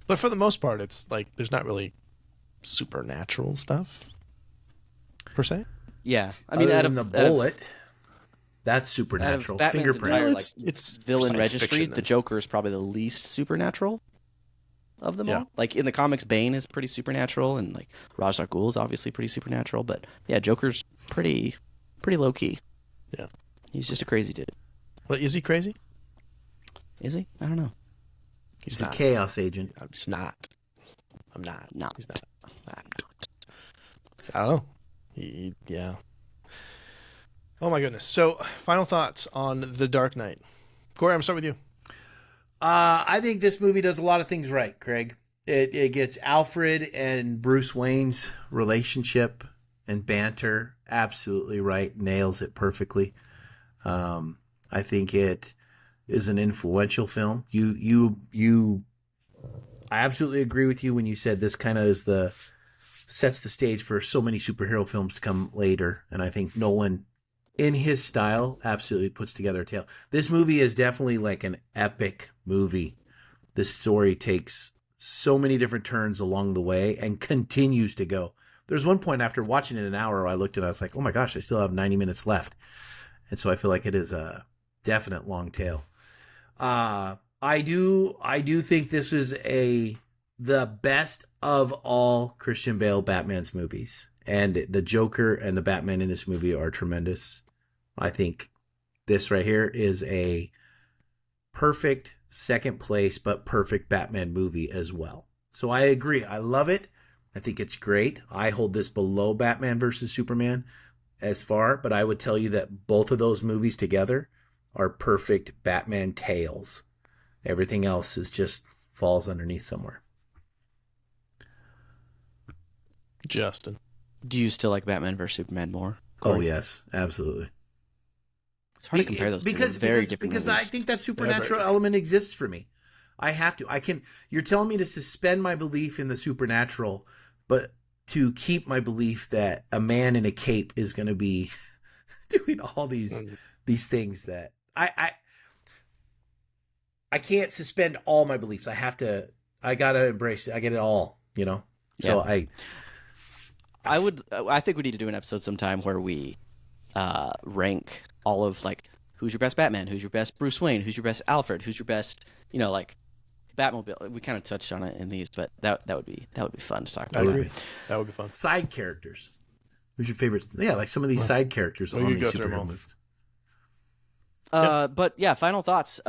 but for the most part, it's like there's not really supernatural stuff per se. Yeah, I mean, Other out than of the bullet, that's supernatural. Batman's Fingerprint. entire, It's villain science registry, fiction, the then. Joker is probably the least supernatural of them Yeah. all. Like in the comics, Bane is pretty supernatural, and like Ra's al Ghul is obviously pretty supernatural. But yeah, Joker's pretty low key. Yeah. He's just a crazy dude. Well, is he crazy? Is he? I don't know. He's a chaos agent. I'm just not. I'm not. No. He's not. I don't know. Yeah. Oh my goodness. So, final thoughts on The Dark Knight. Corey, I'm gonna start with you. I think this movie does a lot of things right, Craig. It gets Alfred and Bruce Wayne's relationship and banter absolutely right. Nails it perfectly. I think it is an influential film. I absolutely agree with you when you said this kind of sets the stage for so many superhero films to come later. And I think Nolan, in his style, absolutely puts together a tale. This movie is definitely like an epic movie. This story takes so many different turns along the way and continues to go. There's one point after watching it an hour, I looked and I was like, oh my gosh, I still have 90 minutes left. And so I feel like it is a definite long tail. I do think this is the best of all Christian Bale Batman's movies. And the Joker and the Batman in this movie are tremendous. I think this right here is a perfect second place, but perfect Batman movie as well. So I agree. I love it. I think it's great. I hold this below Batman versus Superman as far, but I would tell you that both of those movies together are perfect Batman tales. Everything else is just falls underneath somewhere. Justin. Do you still like Batman vs Superman more? Oh yes, absolutely. It's hard to compare those two. They're very different because movies. I think that supernatural element exists for me. I have to. You're telling me to suspend my belief in the supernatural, but to keep my belief that a man in a cape is going to be doing all these things that I can't suspend all my beliefs. I gotta embrace it. I get it all, So Yeah. I think we need to do an episode sometime where we rank all of like who's your best Batman, who's your best Bruce Wayne, who's your best Alfred, who's your best, like Batmobile. We kind of touched on it in these, but that would be fun to talk I about. agree. That would be fun. Side characters. Who's your favorite? Yeah, like some of these side characters Well, on you these go through them superhero all. movies. But yeah, final thoughts.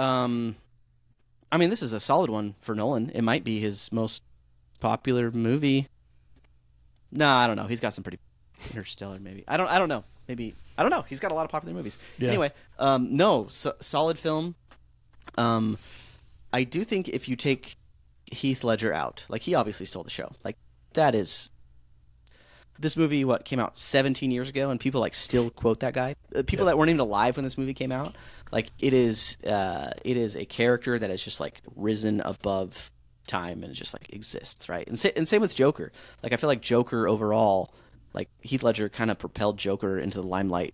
I mean, this is a solid one for Nolan. It might be his most popular movie. No, I don't know. He's got some pretty Interstellar, maybe. I don't know. Maybe I don't know. He's got a lot of popular movies. Yeah. Anyway, no, solid film. I do think if you take Heath Ledger out, like he obviously stole the show. Like that is this movie. What came out 17 years ago, and people like still quote that guy. People that weren't even alive when this movie came out. Like it is a character that has just like risen above time and it just like exists, right? And same with Joker. Like I feel like Joker overall, like Heath Ledger kind of propelled Joker into the limelight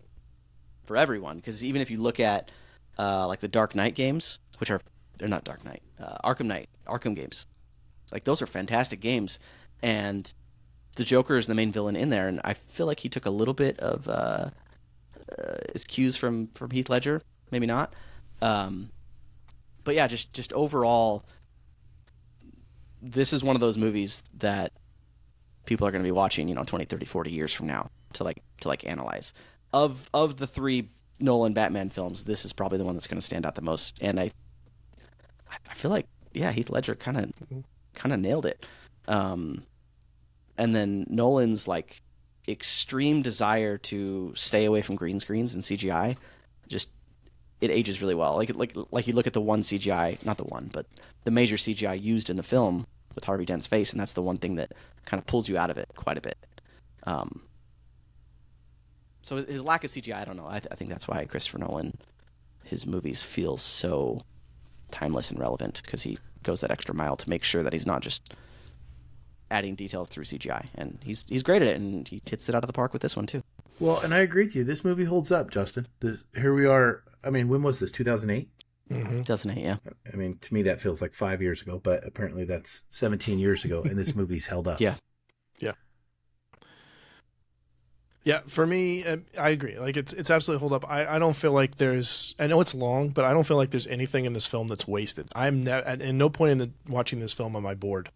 for everyone. Because even if you look at like the Dark Knight games, which they're not Dark Knight, Arkham games, like those are fantastic games, and the Joker is the main villain in there, and I feel like he took a little bit of his cues from Heath Ledger, maybe not, but yeah, just overall, this is one of those movies that people are going to be watching, 20, 30, 40 years from now to analyze. Of the three Nolan Batman films, this is probably the one that's going to stand out the most, and I feel like, yeah, Heath Ledger kind of nailed it. And then Nolan's like extreme desire to stay away from green screens and CGI, just it ages really well. Like you look at the one CGI, not the one, but the major CGI used in the film with Harvey Dent's face, and that's the one thing that kind of pulls you out of it quite a bit. So his lack of CGI, I don't know. I think that's why Christopher Nolan, his movies feel so timeless and relevant, because he goes that extra mile to make sure that he's not just adding details through CGI, and he's great at it, and he hits it out of the park with this one too. Well, and I agree with you. This movie holds up, Justin. Here we are. I mean, when was this? 2008? 2008, yeah. I mean, to me, that feels like 5 years ago, but apparently that's 17 years ago, and this movie's held up. Yeah. Yeah, for me, I agree. Like it's absolutely hold up. I don't feel like I know it's long, but I don't feel like there's anything in this film that's wasted. I'm at no point in watching this film am I bored.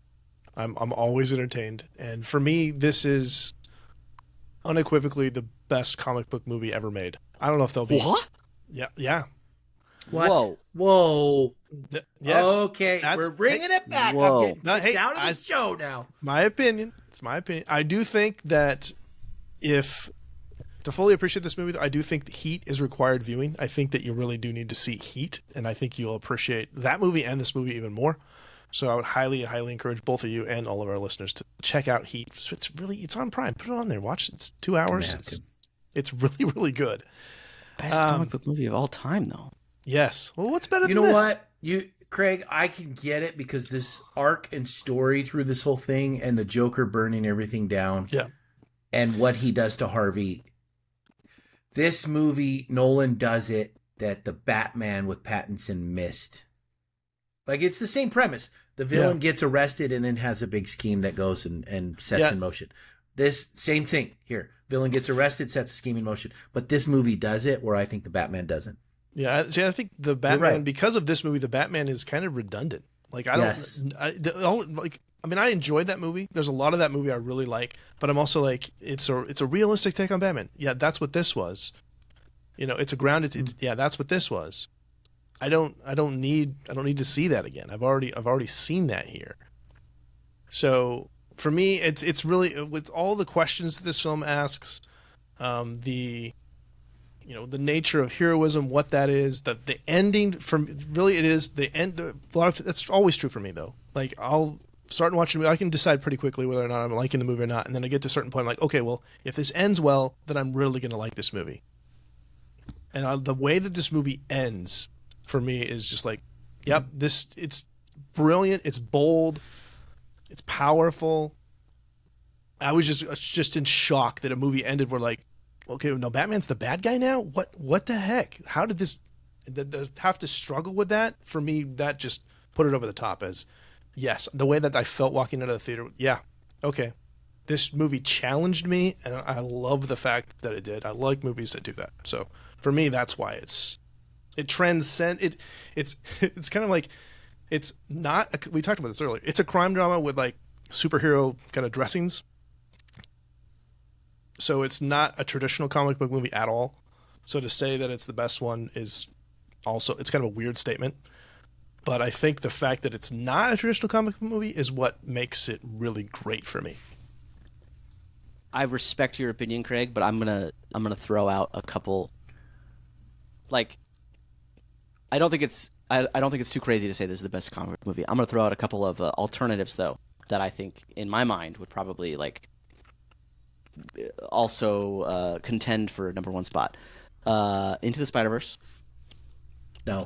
I'm always entertained, and for me, this is unequivocally the best comic book movie ever made. I don't know if they'll be What? Yeah. What? Whoa. Yes. Okay, we're bringing it back. Whoa. I'm getting No, hey, down to the show now. It's my opinion. I do think that to fully appreciate this movie, I do think Heat is required viewing. I think that you really do need to see Heat, and I think you'll appreciate that movie and this movie even more. So I would highly, highly encourage both of you and all of our listeners to check out Heat. It's on Prime. Put it on there. Watch it. It's 2 hours. It's really, really good. Best comic book movie of all time, though. Yes. Well, what's better than You know this? what? Craig, I can get it because this arc and story through this whole thing and the Joker burning everything down. Yeah. And what he does to Harvey. This movie, Nolan does it that the Batman with Pattinson missed. Like, it's the same premise. The villain gets arrested and then has a big scheme that goes and sets in motion. This, same thing here. Villain gets arrested, sets a scheme in motion. But this movie does it where I think the Batman doesn't. Yeah, see, I think the Batman, because of this movie, the Batman is kind of redundant. Like, I enjoyed that movie. There's a lot of that movie I really like, but I'm also like, it's a realistic take on Batman. Yeah, that's what this was. It's a grounded. That's what this was. I don't need to see that again. I've already seen that here. So for me, it's really, with all the questions that this film asks, the nature of heroism, what that is, the ending. From really, it is the end. A lot of that's always true for me though. Like, I'll start watching a movie, I can decide pretty quickly whether or not I'm liking the movie or not, and then I get to a certain point, I'm like, okay, well, if this ends well, then I'm really going to like this movie. And the way that this movie ends, for me, is just like, yep, it's brilliant, it's bold, it's powerful. I was just in shock that a movie ended where, like, okay, no, Batman's the bad guy now? What the heck? How did this have to struggle with that? For me, that just put it over the top as, yes, the way that I felt walking out of the theater, yeah, okay. This movie challenged me, and I love the fact that it did. I like movies that do that. So for me, that's why it transcends. It's kind of like, it's not, we talked about this earlier. It's a crime drama with like superhero kind of dressings. So it's not a traditional comic book movie at all. So to say that it's the best one is also, it's kind of a weird statement. But I think the fact that it's not a traditional comic book movie is what makes it really great for me. I respect your opinion, Craig, but I'm gonna throw out a couple. Like, I don't think it's too crazy to say this is the best comic book movie. I'm gonna throw out a couple of alternatives though that I think, in my mind, would probably like also contend for a number one spot. Into the Spider-Verse. No.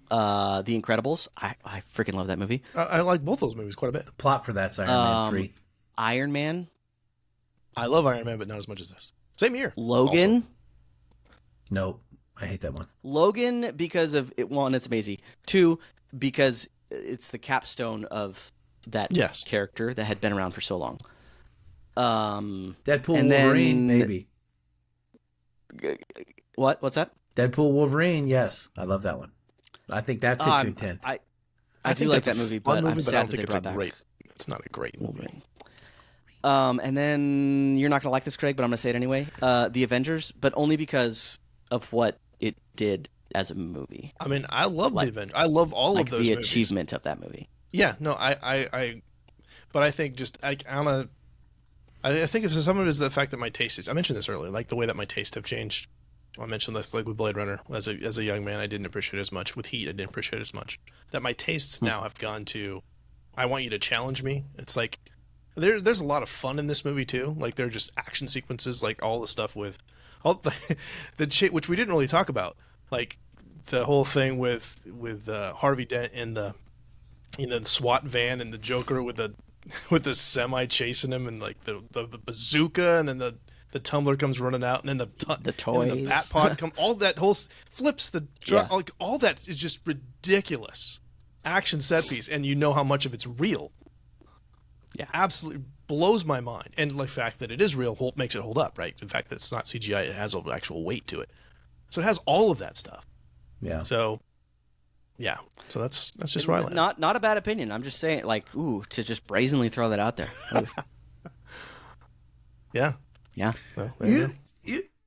The Incredibles. I freaking love that movie. I like both those movies quite a bit. The plot for that's Iron Man 3. Iron Man. I love Iron Man, but not as much as this. Same year. Logan. Also. No, I hate that one. Logan, because of it. One, it's amazing. Two, because it's the capstone of that character that had been around for so long. Deadpool and Wolverine, maybe. What's that? Deadpool Wolverine, yes. I love that one. I think that could contend. I do like that movie, but I'm sad that they brought back. It's not a great movie. And then you're not going to like this, Craig, but I'm going to say it anyway. The Avengers, but only because of what it did as a movie. I mean, I love the Avengers. I love all of those the movies. Achievement of that movie. Yeah, no, but I think just I think some of it is the fact that my taste is. I mentioned this earlier, like the way that my tastes have changed. I mentioned this, like with Blade Runner, as a young man, I didn't appreciate it as much. With Heat, I didn't appreciate it as much. That my tastes now have gone to, I want you to challenge me. It's like there's a lot of fun in this movie too. Like there are just action sequences, like all the stuff with all the which we didn't really talk about, like the whole thing with Harvey Dent in the SWAT van and the Joker with the semi chasing him, and like the bazooka, and then the tumbler comes running out, and then the toys, and the bat pod come. All that whole flips the like all that is just ridiculous action set piece, and you know how much of it's real. Yeah, absolutely blows my mind, and the fact that it is real makes it hold up, right? The fact that it's not CGI, it has actual weight to it, so it has all of that stuff. Yeah. So, yeah. So that's just where I land. Not a bad opinion. I'm just saying, like, to just brazenly throw that out there. Yeah. Yeah. Well,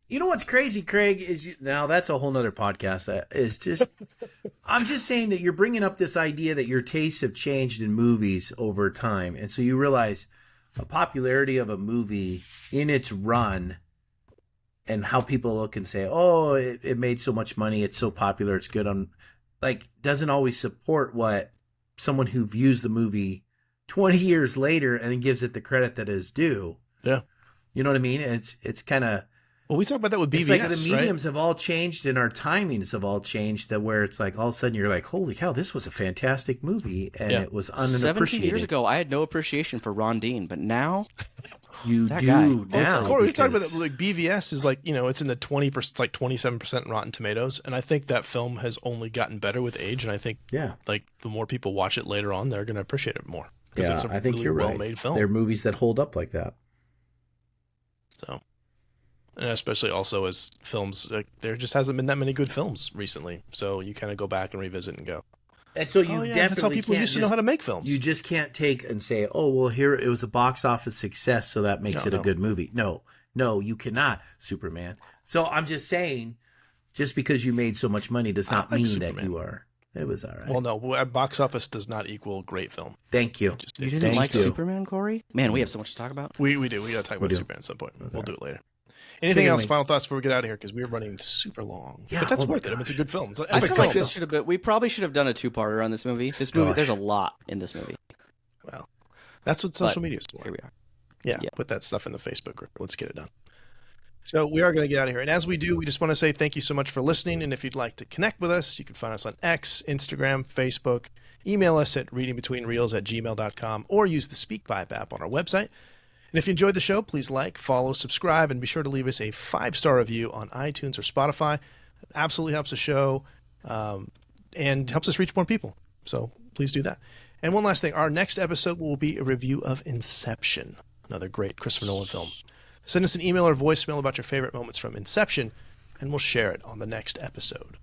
you know what's crazy, Craig, is now that's a whole nother podcast. Is just I'm just saying that you're bringing up this idea that your tastes have changed in movies over time, and so you realize a popularity of a movie in its run and how people look and say, "Oh, it made so much money, it's so popular, it's good," on like doesn't always support what someone who views the movie 20 years later and then gives it the credit that is due. Yeah. You know what I mean? It's kind of... Well, we talk about that with BVS, it's like the mediums have all changed and our timings have all changed, that where it's like all of a sudden you're like, holy cow, this was a fantastic movie, and it was unappreciated. 17 years ago, I had no appreciation for Ron Dean, but now... You do now. Corey, we talked about that. Like BVS is like, it's in the 20%, it's like 27% Rotten Tomatoes, and I think that film has only gotten better with age, and I think like the more people watch it later on, they're going to appreciate it more. Yeah, it's a I think really you're right. Well-made film. There are movies that hold up like that. So, and especially also as films, like, there just hasn't been that many good films recently, so you kind of go back and revisit and go. And so you definitely that's how people used to know how to make films. You just can't take and say, oh, well, here it was a box office success, so that makes it a good movie. No, you cannot, Superman. So I'm just saying, just because you made so much money does not mean that you are. It was all right. Well, no, box office does not equal great film. Thank you. You didn't like Superman, Corey? Man, we have so much to talk about. We do. We got to talk about Superman at some point. We'll do it later. Anything else? Final thoughts before we get out of here, because we're running super long. Yeah, but that's worth it. I mean, it's a good film. It's I feel like this should have been. We probably should have done a two-parter on this movie. There's a lot in this movie. Well, that's what social media is for. Here we are. Yeah, put that stuff in the Facebook group. Let's get it done. So we are going to get out of here, and as we do, we just want to say thank you so much for listening. And if you'd like to connect with us, you can find us on X, Instagram, Facebook. Email us at readingbetweenreels@gmail.com, or use the SpeakPipe app on our website. And if you enjoyed the show, please like, follow, subscribe, and be sure to leave us a 5-star review on iTunes or Spotify. It absolutely helps the show and helps us reach more people. So please do that. And one last thing, our next episode will be a review of Inception, another great Christopher Nolan film. Send us an email or voicemail about your favorite moments from Inception, and we'll share it on the next episode.